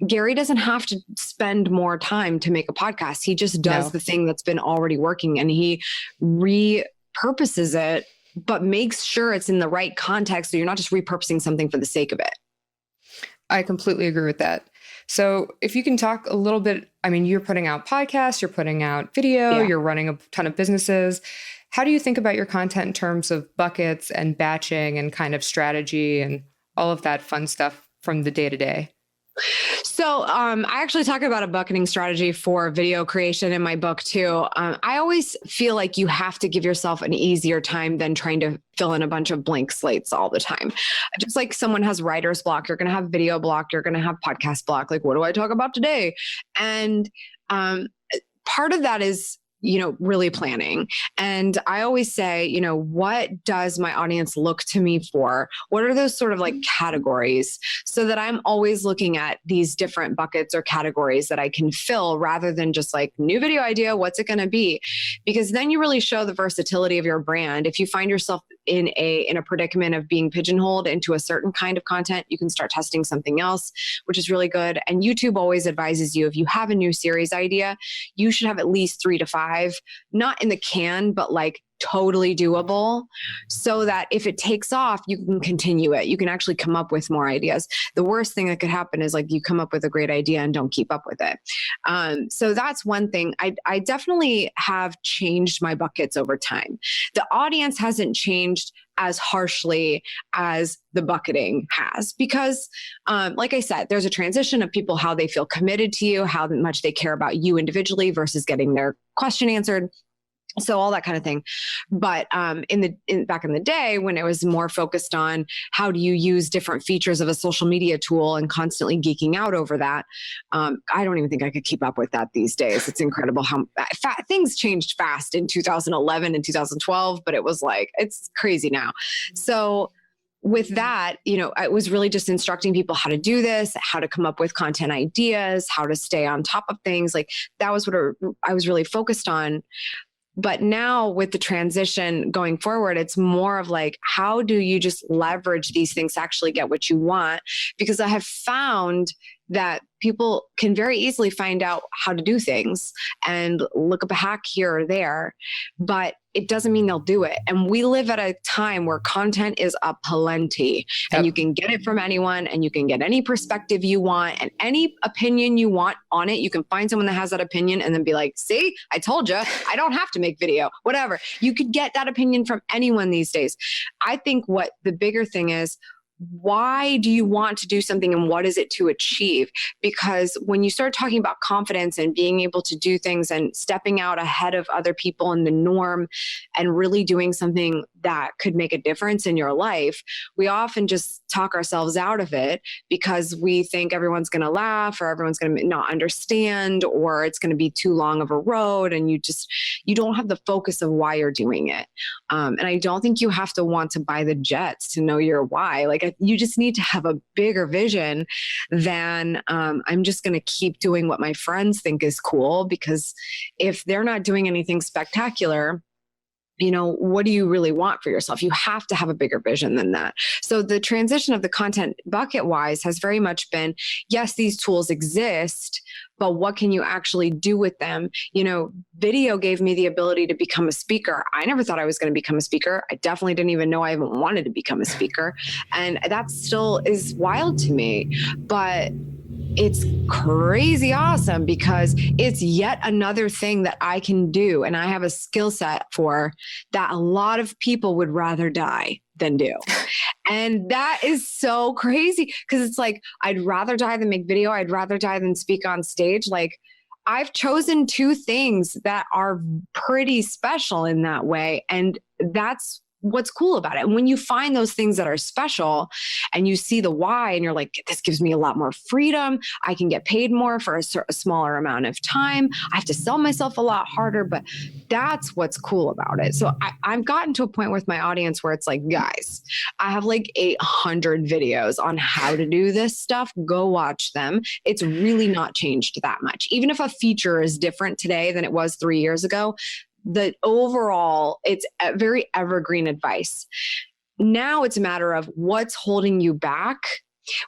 Gary doesn't have to spend more time to make a podcast. He just does the thing that's been already working and he repurposes it, but makes sure it's in the right context. So you're not just repurposing something for the sake of it. I completely agree with that. So if you can talk a little bit, I mean, you're putting out podcasts, you're putting out video, you're running a ton of businesses. How do you think about your content in terms of buckets and batching and kind of strategy and all of that fun stuff from the day to day? So I actually talk about a bucketing strategy for video creation in my book too. I always feel like you have to give yourself an easier time than trying to fill in a bunch of blank slates all the time. Just like someone has writer's block, you're going to have video block, you're going to have podcast block. Like, what do I talk about today? And part of that is really planning. And I always say, what does my audience look to me for? What are those sort of like categories so that I'm always looking at these different buckets or categories that I can fill rather than just like new video idea, what's it going to be? Because then you really show the versatility of your brand. If you find yourself in a predicament of being pigeonholed into a certain kind of content, you can start testing something else, which is really good. And YouTube always advises you, if you have a new series idea, you should have at least 3 to 5, not in the can, but like totally doable so that if it takes off, you can continue it. You can actually come up with more ideas. The worst thing that could happen is like you come up with a great idea and don't keep up with it. So that's one thing. I definitely have changed my buckets over time. The audience hasn't changed as harshly as the bucketing has because, like I said, there's a transition of people, how they feel committed to you, how much they care about you individually versus getting their question answered. So all that kind of thing. But back in the day when it was more focused on how do you use different features of a social media tool and constantly geeking out over that, I don't even think I could keep up with that these days. It's incredible how things changed fast in 2011 and 2012, but it was like, it's crazy now. So with that, it was really just instructing people how to do this, how to come up with content ideas, how to stay on top of things. Like that was what I was really focused on. But now with the transition going forward, it's more of like, how do you just leverage these things to actually get what you want? Because I have found that people can very easily find out how to do things and look up a hack here or there, but it doesn't mean they'll do it. And we live at a time where content is aplenty and you can get it from anyone and you can get any perspective you want and any opinion you want on it. You can find someone that has that opinion and then be like, see, I told you, I don't have to make video, whatever. You could get that opinion from anyone these days. I think what the bigger thing is, why do you want to do something and what is it to achieve? Because when you start talking about confidence and being able to do things and stepping out ahead of other people in the norm and really doing something that could make a difference in your life, we often just talk ourselves out of it because we think everyone's going to laugh or everyone's going to not understand or it's going to be too long of a road and you don't have the focus of why you're doing it. And I don't think you have to want to buy the jets to know your why. Like you just need to have a bigger vision than I'm just going to keep doing what my friends think is cool, because if they're not doing anything spectacular, what do you really want for yourself? You have to have a bigger vision than that. So the transition of the content bucket wise has very much been, yes, these tools exist, but what can you actually do with them? Video gave me the ability to become a speaker. I never thought I was going to become a speaker. I definitely didn't even know I even wanted to become a speaker. And that still is wild to me. But it's crazy awesome because it's yet another thing that I can do. And I have a skill set for that a lot of people would rather die than do. And that is so crazy because it's like, I'd rather die than make video. I'd rather die than speak on stage. Like, I've chosen two things that are pretty special in that way. And that's what's cool about it. And when you find those things that are special and you see the why and you're like, this gives me a lot more freedom. I can get paid more for a smaller amount of time. I have to sell myself a lot harder, but that's what's cool about it. So I've gotten to a point with my audience where it's like, guys, I have like 800 videos on how to do this stuff. Go watch them. It's really not changed that much. Even if a feature is different today than it was 3 years ago, the overall, it's a very evergreen advice. Now it's a matter of what's holding you back.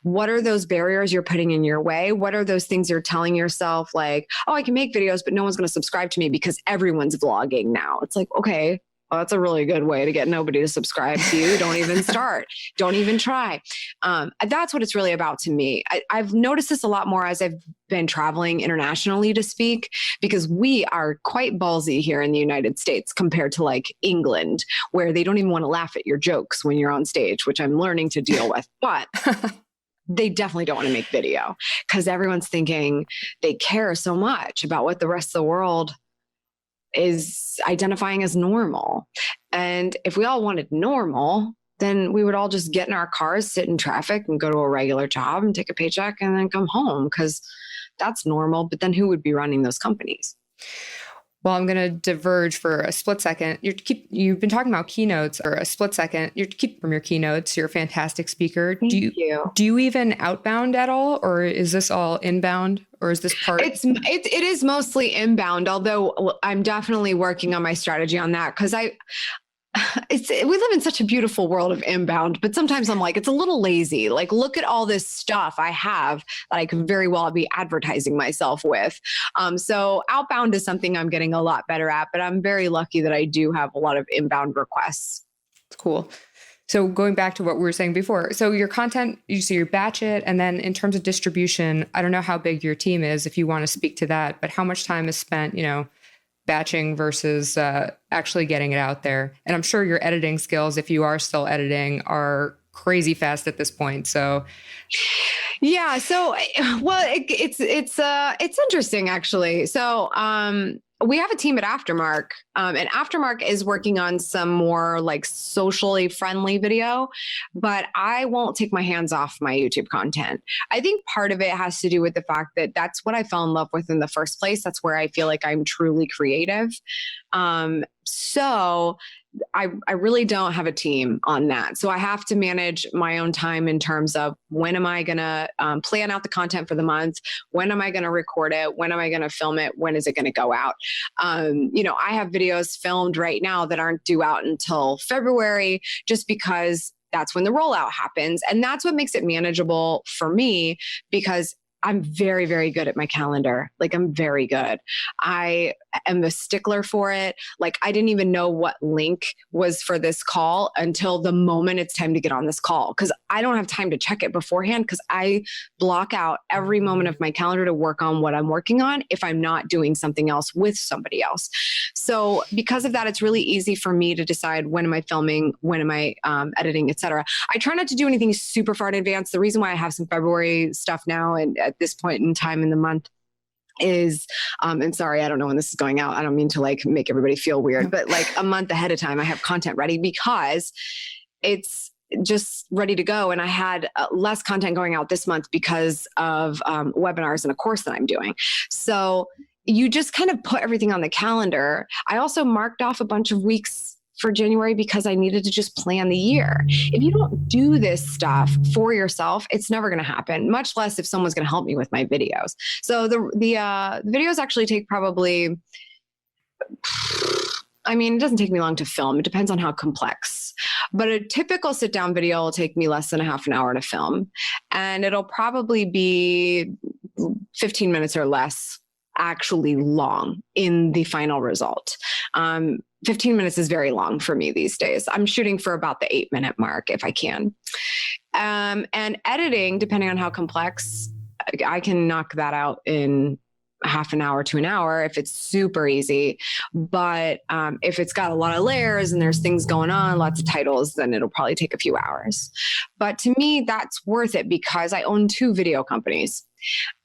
What are those barriers you're putting in your way? What are those things you're telling yourself like, oh, I can make videos, but no one's going to subscribe to me because everyone's vlogging now. It's like, okay, well, that's a really good way to get nobody to subscribe to you. Don't even start. Don't even try. That's what it's really about to me. I've noticed this a lot more as I've been traveling internationally to speak, because we are quite ballsy here in the United States compared to like England, where they don't even want to laugh at your jokes when you're on stage, which I'm learning to deal with. But they definitely don't want to make video because everyone's thinking they care so much about what the rest of the world is identifying as normal. And if we all wanted normal, then we would all just get in our cars, sit in traffic and go to a regular job and take a paycheck and then come home because that's normal. But then who would be running those companies? Well, I'm going to diverge for a split second. You've been talking about keynotes for a split second. You keep from your keynotes. You're a fantastic speaker. Thank you. Do you even outbound at all, or is this all inbound, or is this part? It is mostly inbound, although I'm definitely working on my strategy on that because we live in such a beautiful world of inbound, but sometimes I'm like, it's a little lazy. Like, look at all this stuff I have that I could very well be advertising myself with. So outbound is something I'm getting a lot better at, but I'm very lucky that I do have a lot of inbound requests. It's cool. So going back to what we were saying before, so your content, you batch it. And then in terms of distribution, I don't know how big your team is, if you want to speak to that, but how much time is spent, batching versus actually getting it out there. And I'm sure your editing skills, if you are still editing, are crazy fast at this point. So yeah. So, well, it's interesting actually. So, we have a team at Aftermarq, and Aftermarq is working on some more like socially friendly video, but I won't take my hands off my YouTube content. I think part of it has to do with the fact that that's what I fell in love with in the first place. That's where I feel like I'm truly creative. So I really don't have a team on that. So I have to manage my own time in terms of when am I going to plan out the content for the month? When am I going to record it? When am I going to film it? When is it going to go out? I have videos filmed right now that aren't due out until February, just because that's when the rollout happens. And that's what makes it manageable for me, because I'm very, very good at my calendar. Like, I'm very good. I am a stickler for it. Like, I didn't even know what link was for this call until the moment it's time to get on this call, because I don't have time to check it beforehand, because I block out every moment of my calendar to work on what I'm working on if I'm not doing something else with somebody else. So because of that, it's really easy for me to decide when am I filming, when am I editing, etc. I try not to do anything super far in advance. The reason why I have some February stuff now and at this point in time in the month is, and sorry, I don't know when this is going out. I don't mean to like make everybody feel weird, but like a month ahead of time, I have content ready because it's just ready to go. And I had less content going out this month because of webinars and a course that I'm doing. So you just kind of put everything on the calendar. I also marked off a bunch of weeks for January because I needed to just plan the year. If you don't do this stuff for yourself, it's never going to happen, much less if someone's going to help me with my videos. So the videos actually take probably, it doesn't take me long to film. It depends on how complex. But a typical sit down video will take me less than a half an hour to film. And it'll probably be 15 minutes or less actually long in the final result. 15 minutes is very long for me these days. I'm shooting for about the 8-minute mark if I can. And editing, depending on how complex, Like, I can knock that out in half an hour to an hour if it's super easy. But if it's got a lot of layers and there's things going on, lots of titles, then it'll probably take a few hours. But to me, that's worth it because I own 2 video companies.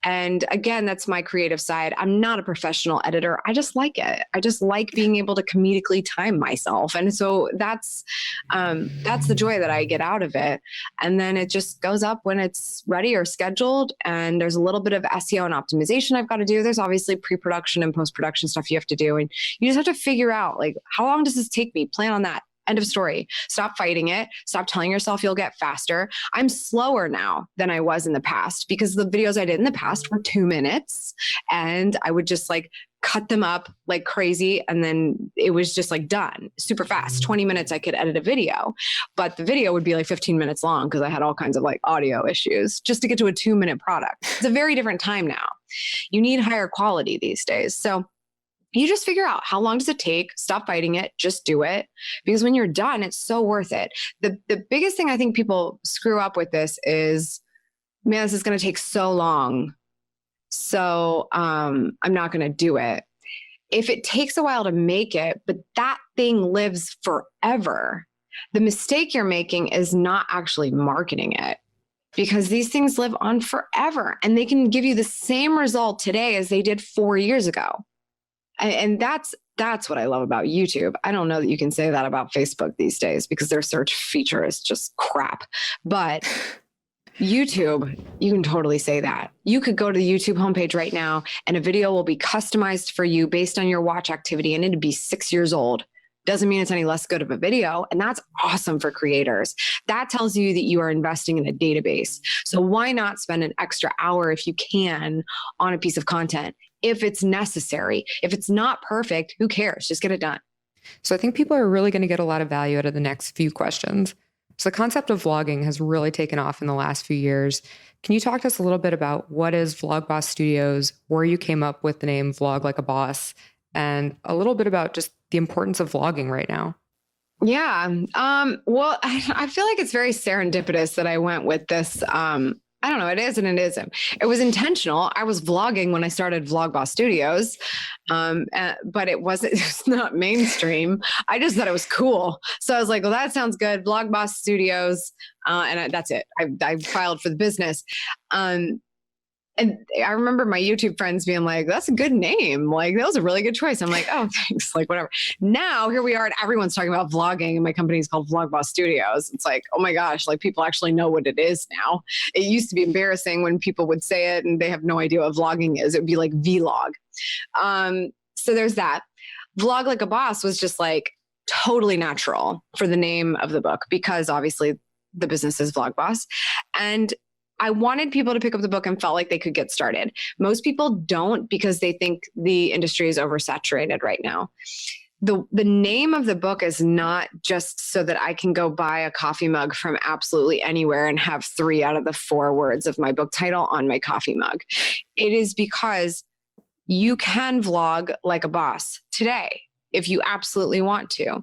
And again, that's my creative side. I'm not a professional editor. I just like it. I just like being able to comedically time myself. And so that's the joy that I get out of it. And then it just goes up when it's ready or scheduled. And there's a little bit of SEO and optimization I've got to do. There's obviously pre-production and post-production stuff you have to do. And you just have to figure out, like, how long does this take me? Plan on that. End of story. Stop fighting it. Stop telling yourself you'll get faster. I'm slower now than I was in the past because the videos I did in the past were 2 minutes and I would just like cut them up like crazy. And then it was just like done super fast. 20 minutes, I could edit a video, but the video would be like 15 minutes long because I had all kinds of like audio issues just to get to a 2-minute product. It's a very different time now. You need higher quality these days. So you just figure out how long does it take, stop fighting it, just do it. Because when you're done, it's so worth it. The biggest thing I think people screw up with this is, man, this is going to take so long. So I'm not going to do it. If it takes a while to make it, but that thing lives forever, the mistake you're making is not actually marketing it. Because these things live on forever and they can give you the same result today as they did 4 years ago. And that's what I love about YouTube. I don't know that you can say that about Facebook these days because their search feature is just crap. But YouTube, you can totally say that. You could go to the YouTube homepage right now and a video will be customized for you based on your watch activity and it'd be 6 years old. Doesn't mean it's any less good of a video. And that's awesome for creators. That tells you that you are investing in a database. So why not spend an extra hour if you can on a piece of content? If it's necessary. If it's not perfect, who cares? Just get it done. So I think people are really going to get a lot of value out of the next few questions. So the concept of vlogging has really taken off in the last few years. Can you talk to us a little bit about what is Vlogboss Studios, where you came up with the name Vlog Like a Boss, and a little bit about just the importance of vlogging right now? Yeah. Well, I feel like it's very serendipitous that I went with this. I don't know. It is and it isn't. It was intentional. I was vlogging when I started Vlogboss Studios, but it's not mainstream. I just thought it was cool. So I was like, well, that sounds good. Vlogboss Studios. That's it. I filed for the business. And I remember my YouTube friends being like, that's a good name. Like, that was a really good choice. I'm like, oh, thanks. Like, whatever. Now, here we are and everyone's talking about vlogging and my company is called Vlogboss Studios. It's like, oh my gosh, like people actually know what it is now. It used to be embarrassing when people would say it and they have no idea what vlogging is. It would be like vlog. So there's that. Vlog Like a Boss was just like totally natural for the name of the book because obviously the business is Vlogboss. And I wanted people to pick up the book and felt like they could get started. Most people don't because they think the industry is oversaturated right now. The name of the book is not just so that I can go buy a coffee mug from absolutely anywhere and have 3 out of the 4 words of my book title on my coffee mug. It is because you can vlog like a boss today if you absolutely want to.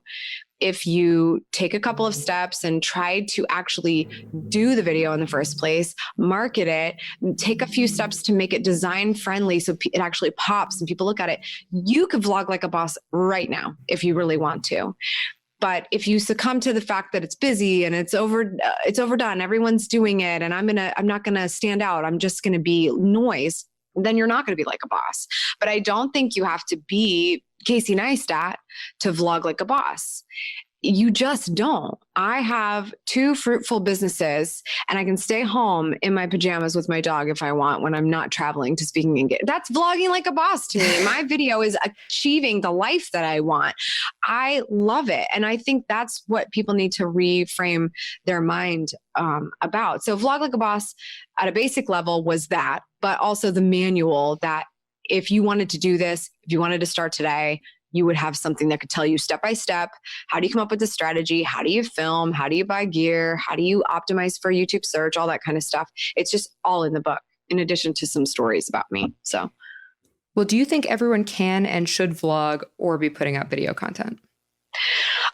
If you take a couple of steps and try to actually do the video in the first place, market it, take a few steps to make it design friendly so it actually pops and people look at it, you could vlog like a boss right now if you really want to. But if you succumb to the fact that it's busy and it's overdone, everyone's doing it, and I'm not gonna stand out, I'm just gonna be noise, then you're not gonna be like a boss. But I don't think you have to be Casey Neistat to vlog like a boss. You just don't. I have 2 fruitful businesses and I can stay home in my pajamas with my dog if I want when I'm not traveling to speaking engagement. That's vlogging like a boss to me. My video is achieving the life that I want. I love it. And I think that's what people need to reframe their mind about. So Vlog Like a Boss at a basic level was that, but also the manual that if you wanted to do this, if you wanted to start today, you would have something that could tell you step by step, how do you come up with the strategy? How do you film? How do you buy gear? How do you optimize for YouTube search? All that kind of stuff. It's just all in the book, in addition to some stories about me. So, well, do you think everyone can and should vlog or be putting out video content?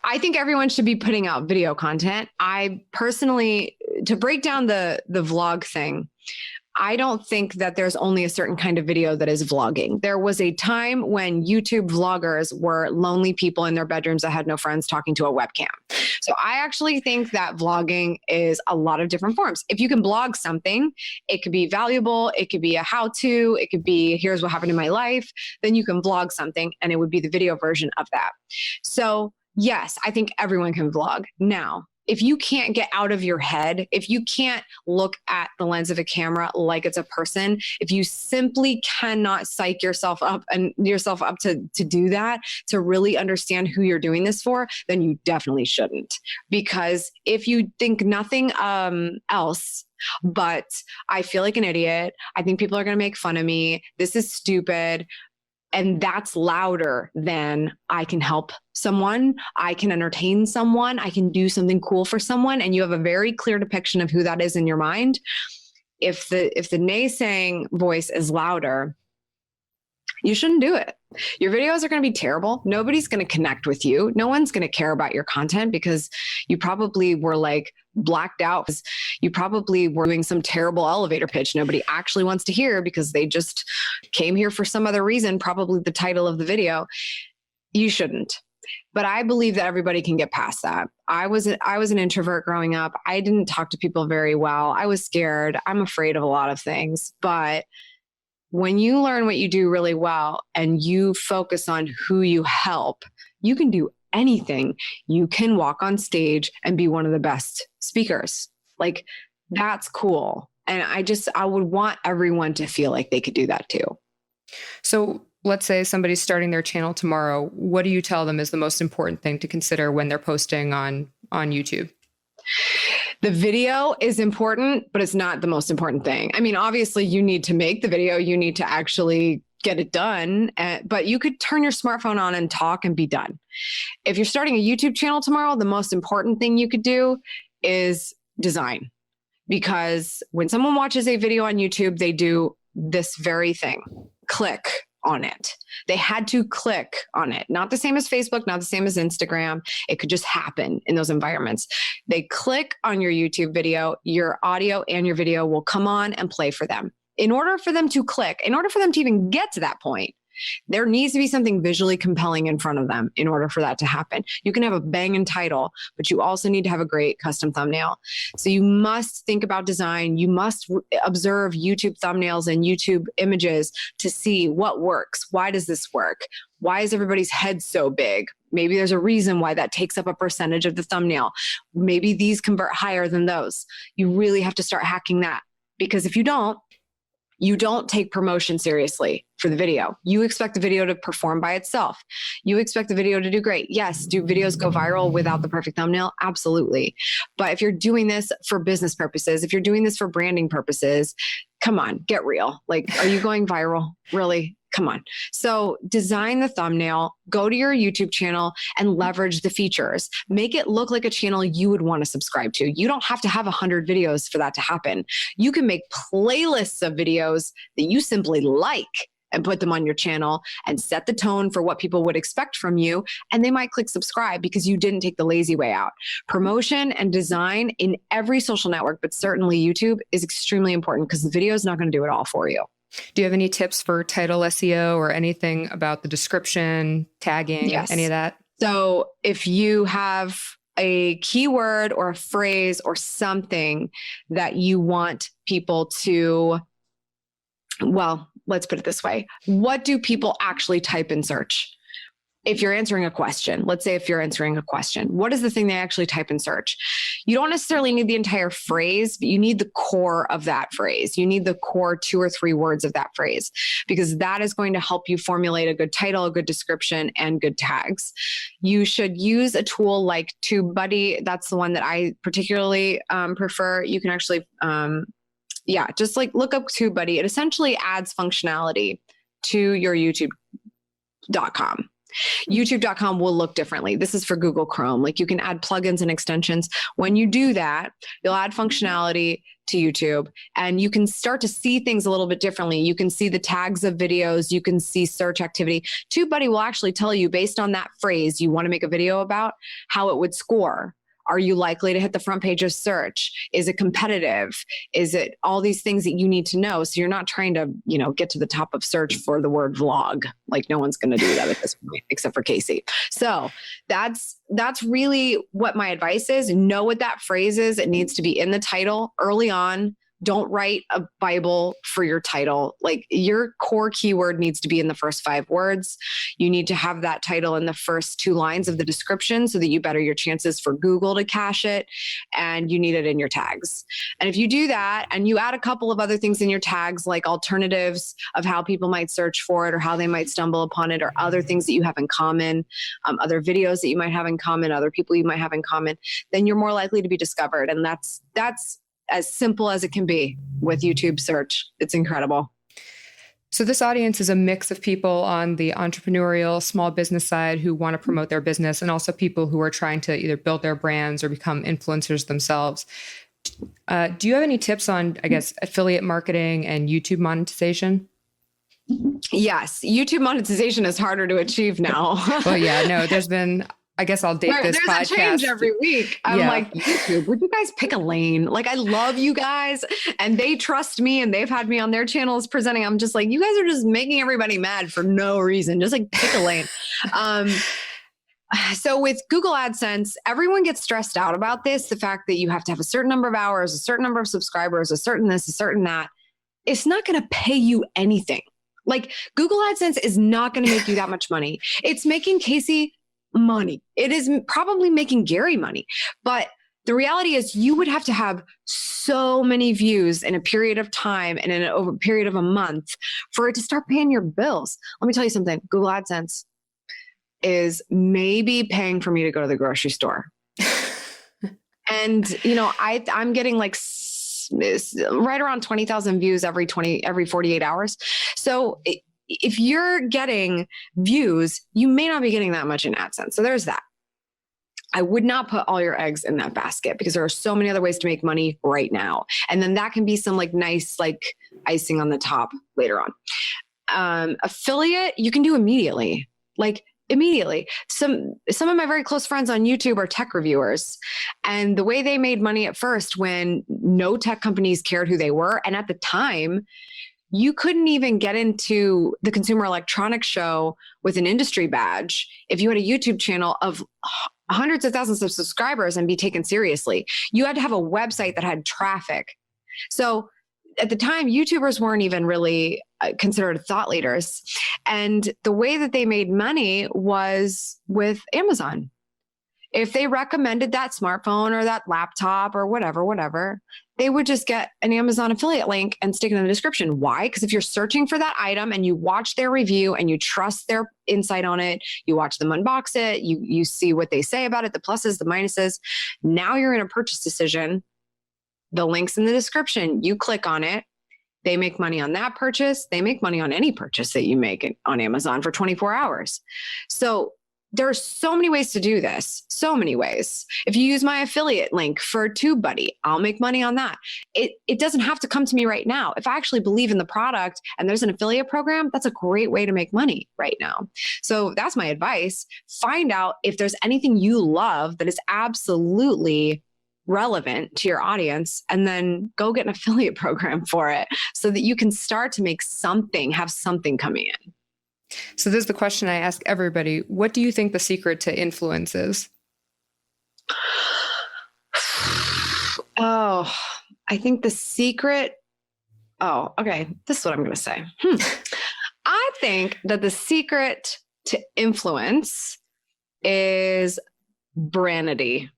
I think everyone should be putting out video content. I personally, to break down the vlog thing, I don't think that there's only a certain kind of video that is vlogging. There was a time when YouTube vloggers were lonely people in their bedrooms that had no friends talking to a webcam. So I actually think that vlogging is a lot of different forms. If you can blog something, it could be valuable, it could be a how-to, it could be here's what happened in my life, then you can vlog something and it would be the video version of that. So yes, I think everyone can vlog. Now, if you can't get out of your head, if you can't look at the lens of a camera like it's a person, if you simply cannot psych yourself up to do that, to really understand who you're doing this for, then you definitely shouldn't. Because if you think nothing else, but I feel like an idiot, I think people are going to make fun of me, this is stupid, and that's louder than I can help someone, I can entertain someone, I can do something cool for someone, and you have a very clear depiction of who that is in your mind. If the naysaying voice is louder, you shouldn't do it. Your videos are going to be terrible. Nobody's going to connect with you. No one's going to care about your content because you probably were like blacked out. You probably were doing some terrible elevator pitch nobody actually wants to hear because they just came here for some other reason, probably the title of the video. You shouldn't. But I believe that everybody can get past that. I was an introvert growing up. I didn't talk to people very well. I was scared. I'm afraid of a lot of things. But when you learn what you do really well and you focus on who you help, you can do anything. You can walk on stage and be one of the best speakers. Like, that's cool. And I would want everyone to feel like they could do that too. So let's say somebody's starting their channel tomorrow. What do you tell them is the most important thing to consider when they're posting on YouTube? The video is important, but it's not the most important thing. I mean, obviously you need to make the video, you need to actually get it done, but you could turn your smartphone on and talk and be done. If you're starting a YouTube channel tomorrow, the most important thing you could do is design. Because when someone watches a video on YouTube, they do this very thing, click on it. They had to click on it. Not the same as Facebook, not the same as Instagram. It could just happen in those environments. They click on your YouTube video, your audio and your video will come on and play for them. In order for them to click, in order for them to even get to that point, there needs to be something visually compelling in front of them in order for that to happen. You can have a banging title, but you also need to have a great custom thumbnail. So you must think about design. You must observe YouTube thumbnails and YouTube images to see what works. Why does this work? Why is everybody's head so big? Maybe there's a reason why that takes up a percentage of the thumbnail. Maybe these convert higher than those. You really have to start hacking that, because if you don't take promotion seriously for the video. You expect the video to perform by itself. You expect the video to do great. Yes, do videos go viral without the perfect thumbnail? Absolutely. But if you're doing this for business purposes, if you're doing this for branding purposes, come on, get real. Like, are you going viral? Really? Come on. So design the thumbnail, go to your YouTube channel and leverage the features. Make it look like a channel you would want to subscribe to. You don't have to have 100 videos for that to happen. You can make playlists of videos that you simply like and put them on your channel and set the tone for what people would expect from you. And they might click subscribe because you didn't take the lazy way out. Promotion and design in every social network, but certainly YouTube, is extremely important because the video is not going to do it all for you. Do you have any tips for title SEO or anything about the description, tagging, Yes. any of that? So if you have a keyword or a phrase or something that you want people to, well, let's put it this way. What do people actually type in search? If you're answering a question, let's say if you're answering a question, what is the thing they actually type in search? You don't necessarily need the entire phrase, but you need the core of that phrase. You need the core 2 or 3 words of that phrase, because that is going to help you formulate a good title, a good description, and good tags. You should use a tool like TubeBuddy. That's the one that I particularly prefer. You can actually, just like look up TubeBuddy. It essentially adds functionality to your YouTube.com. YouTube.com will look differently. This is for Google Chrome. Like, you can add plugins and extensions. When you do that, you'll add functionality to YouTube and you can start to see things a little bit differently. You can see the tags of videos. You can see search activity. TubeBuddy will actually tell you, based on that phrase you want to make a video about, how it would score. Are you likely to hit the front page of search? Is it competitive? Is it all these things that you need to know? So you're not trying to, get to the top of search for the word vlog. Like no one's going to do that at this point, except for Casey. So that's really what my advice is. Know what that phrase is. It needs to be in the title early on. Don't write a Bible for your title. Like your core keyword needs to be in the first 5 words. You need to have that title in the first 2 lines of the description so that you better your chances for Google to cache it. And you need it in your tags. And if you do that and you add a couple of other things in your tags, like alternatives of how people might search for it or how they might stumble upon it, or other things that you have in common, other videos that you might have in common, other people you might have in common, then you're more likely to be discovered. And that's as simple as it can be with YouTube search. It's incredible. So this audience is a mix of people on the entrepreneurial small business side who want to promote their business, and also people who are trying to either build their brands or become influencers themselves. Do you have any tips on, I guess, affiliate marketing and YouTube monetization? Yes. YouTube monetization is harder to achieve now. Well, yeah, no, I guess I'll date this podcast. There's a change every week. I'm like, YouTube, would you guys pick a lane? Like, I love you guys and they trust me and they've had me on their channels presenting. I'm just like, you guys are just making everybody mad for no reason. Just like pick a lane. So with Google AdSense, everyone gets stressed out about this. The fact that you have to have a certain number of hours, a certain number of subscribers, a certain this, a certain that. It's not going to pay you anything. Like Google AdSense is not going to make you that much money. It's making Casey money. It is probably making Gary money. But the reality is you would have to have so many views in a period of time and over a period of a month for it to start paying your bills. Let me tell you something. Google AdSense is maybe paying for me to go to the grocery store. And, I'm getting like right around 20,000 views every 48 hours. So if you're getting views, you may not be getting that much in AdSense. So there's that. I would not put all your eggs in that basket because there are so many other ways to make money right now. And then that can be some nice icing on the top later on. Affiliate, you can do immediately. Immediately. Some of my very close friends on YouTube are tech reviewers. And the way they made money at first when no tech companies cared who they were, and at the time, you couldn't even get into the Consumer Electronics Show with an industry badge if you had a YouTube channel of hundreds of thousands of subscribers and be taken seriously. You had to have a website that had traffic. So at the time, YouTubers weren't even really considered thought leaders. And the way that they made money was with Amazon. If they recommended that smartphone or that laptop or whatever, they would just get an Amazon affiliate link and stick it in the description. Why? Because if you're searching for that item and you watch their review and you trust their insight on it, you watch them unbox it, you see what they say about it, the pluses, the minuses. Now you're in a purchase decision. The link's in the description. You click on it. They make money on that purchase. They make money on any purchase that you make on Amazon for 24 hours. So there are so many ways to do this, so many ways. If you use my affiliate link for TubeBuddy, I'll make money on that. It doesn't have to come to me right now. If I actually believe in the product and there's an affiliate program, that's a great way to make money right now. So that's my advice. Find out if there's anything you love that is absolutely relevant to your audience, and then go get an affiliate program for it so that you can start to make something, have something coming in. So this is the question I ask everybody. What do you think the secret to influence is? Oh, I think the secret. Oh, okay. This is what I'm going to say. I think that the secret to influence is brandity.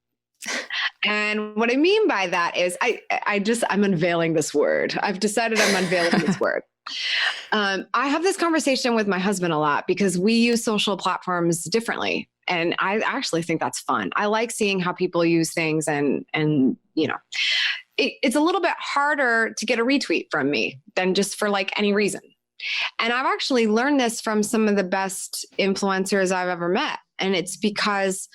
And what I mean by that is I'm unveiling this word. I've decided I'm unveiling this word. I have this conversation with my husband a lot because we use social platforms differently. And I actually think that's fun. I like seeing how people use things and it's a little bit harder to get a retweet from me than just for any reason. And I've actually learned this from some of the best influencers I've ever met. And it's because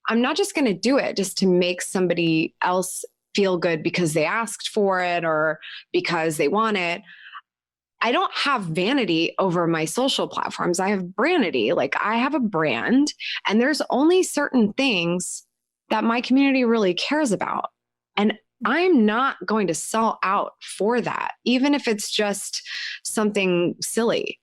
I'm not just going to do it just to make somebody else feel good because they asked for it or because they want it. I don't have vanity over my social platforms. I have brandity. I have a brand and there's only certain things that my community really cares about. And I'm not going to sell out for that, even if it's just something silly.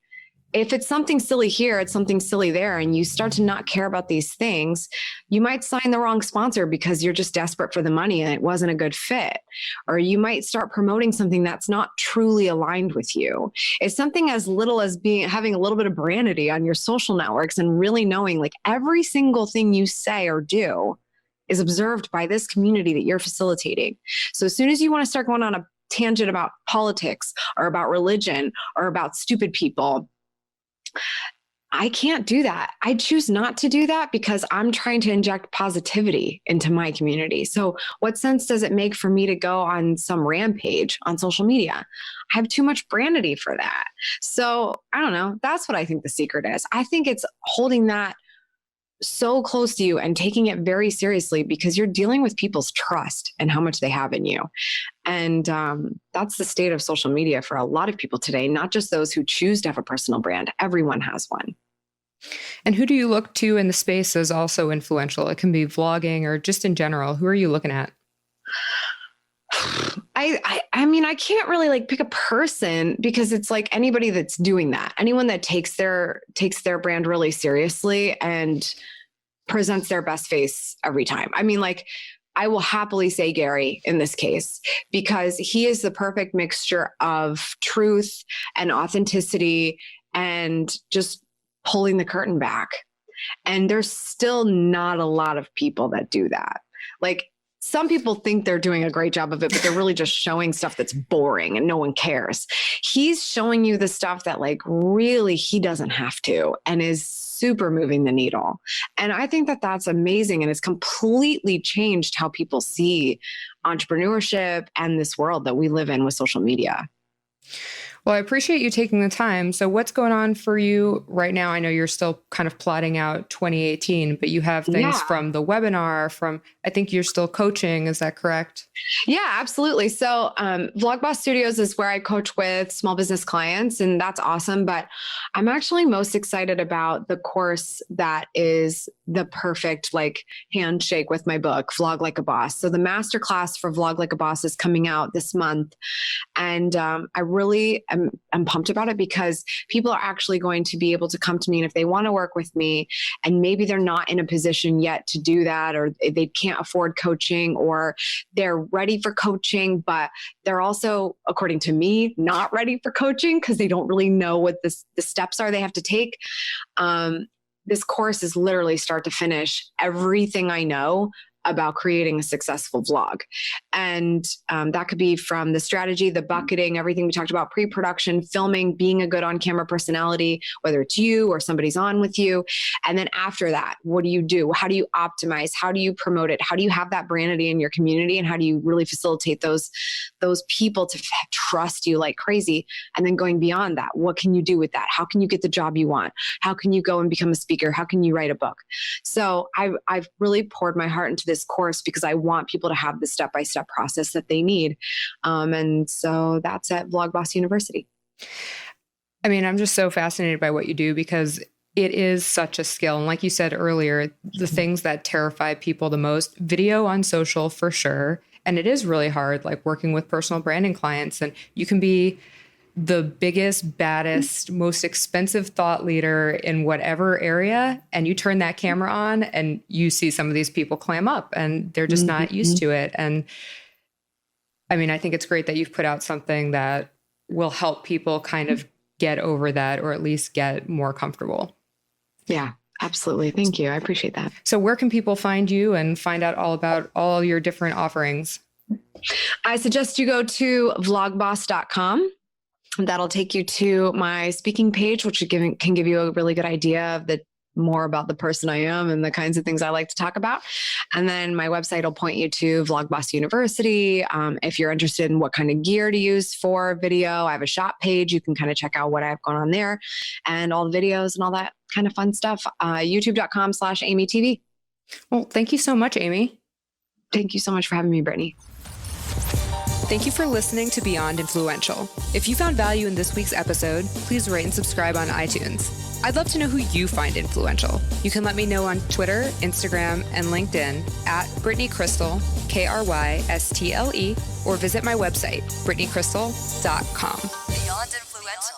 If it's something silly here, it's something silly there, and you start to not care about these things, you might sign the wrong sponsor because you're just desperate for the money and it wasn't a good fit. Or you might start promoting something that's not truly aligned with you. It's something as little as having a little bit of brandity on your social networks and really knowing like every single thing you say or do is observed by this community that you're facilitating. So as soon as you want to start going on a tangent about politics or about religion or about stupid people, I can't do that. I choose not to do that because I'm trying to inject positivity into my community. So what sense does it make for me to go on some rampage on social media? I have too much brandity for that. So I don't know. That's what I think the secret is. I think it's holding that so close to you and taking it very seriously because you're dealing with people's trust and how much they have in you. And that's the state of social media for a lot of people today, not just those who choose to have a personal brand. Everyone has one. And who do you look to in the space as also influential? It can be vlogging or just in general. Who are you looking at? I mean, I can't really like pick a person because it's like anybody that's doing that, anyone that takes their brand really seriously and presents their best face every time. I mean, like I will happily say Gary in this case, because he is the perfect mixture of truth and authenticity and just pulling the curtain back. And there's still not a lot of people that do that. Like, some people think they're doing a great job of it, but they're really just showing stuff that's boring and no one cares. He's showing you the stuff that like really he doesn't have to and is super moving the needle. And I think that that's amazing. And it's completely changed how people see entrepreneurship and this world that we live in with social media. Well, I appreciate you taking the time. So what's going on for you right now? I know you're still kind of plotting out 2018, but you have things from the webinar, I think you're still coaching. Is that correct? Yeah, absolutely. So Vlogboss Studios is where I coach with small business clients, and that's awesome. But I'm actually most excited about the course that is the perfect like handshake with my book, Vlog Like a Boss. So the masterclass for Vlog Like a Boss is coming out this month. And I really am pumped about it because people are actually going to be able to come to me. And if they want to work with me and maybe they're not in a position yet to do that, or they can't afford coaching, or they're ready for coaching, but they're also, according to me, not ready for coaching because they don't really know what the steps are they have to take. This course is literally start to finish everything I know about creating a successful vlog. And that could be from the strategy, the bucketing, everything we talked about, pre-production, filming, being a good on-camera personality, whether it's you or somebody's on with you. And then after that, what do you do? How do you optimize? How do you promote it? How do you have that brandity in your community? And how do you really facilitate those people to trust you like crazy? And then going beyond that, what can you do with that? How can you get the job you want? How can you go and become a speaker? How can you write a book? So I've really poured my heart into this course because I want people to have the step-by-step process that they need. And so that's at Vlogboss University. I mean, I'm just so fascinated by what you do because it is such a skill. And like you said earlier, the things that terrify people the most, video on social for sure. And it is really hard, like working with personal branding clients. And you can be the biggest, baddest, most expensive thought leader in whatever area, and you turn that camera on and you see some of these people clam up and they're just not used to it. And I mean, I think it's great that you've put out something that will help people kind of get over that, or at least get more comfortable. Yeah, absolutely. Thank you. I appreciate that. So where can people find you and find out all about all your different offerings? I suggest you go to vlogboss.com. That'll take you to my speaking page, which can give you a really good idea of more about the person I am and the kinds of things I like to talk about. And then my website will point you to Vlogboss University. If you're interested in what kind of gear to use for video, I have a shop page. You can kind of check out what I have going on there and all the videos and all that kind of fun stuff. YouTube.com/AmyTV. Well, thank you so much, Amy. Thank you so much for having me, Brittany. Thank you for listening to Beyond Influential. If you found value in this week's episode, please rate and subscribe on iTunes. I'd love to know who you find influential. You can let me know on Twitter, Instagram, and LinkedIn at Brittany Crystal, Krystle, or visit my website, brittanycrystal.com. Beyond Influential.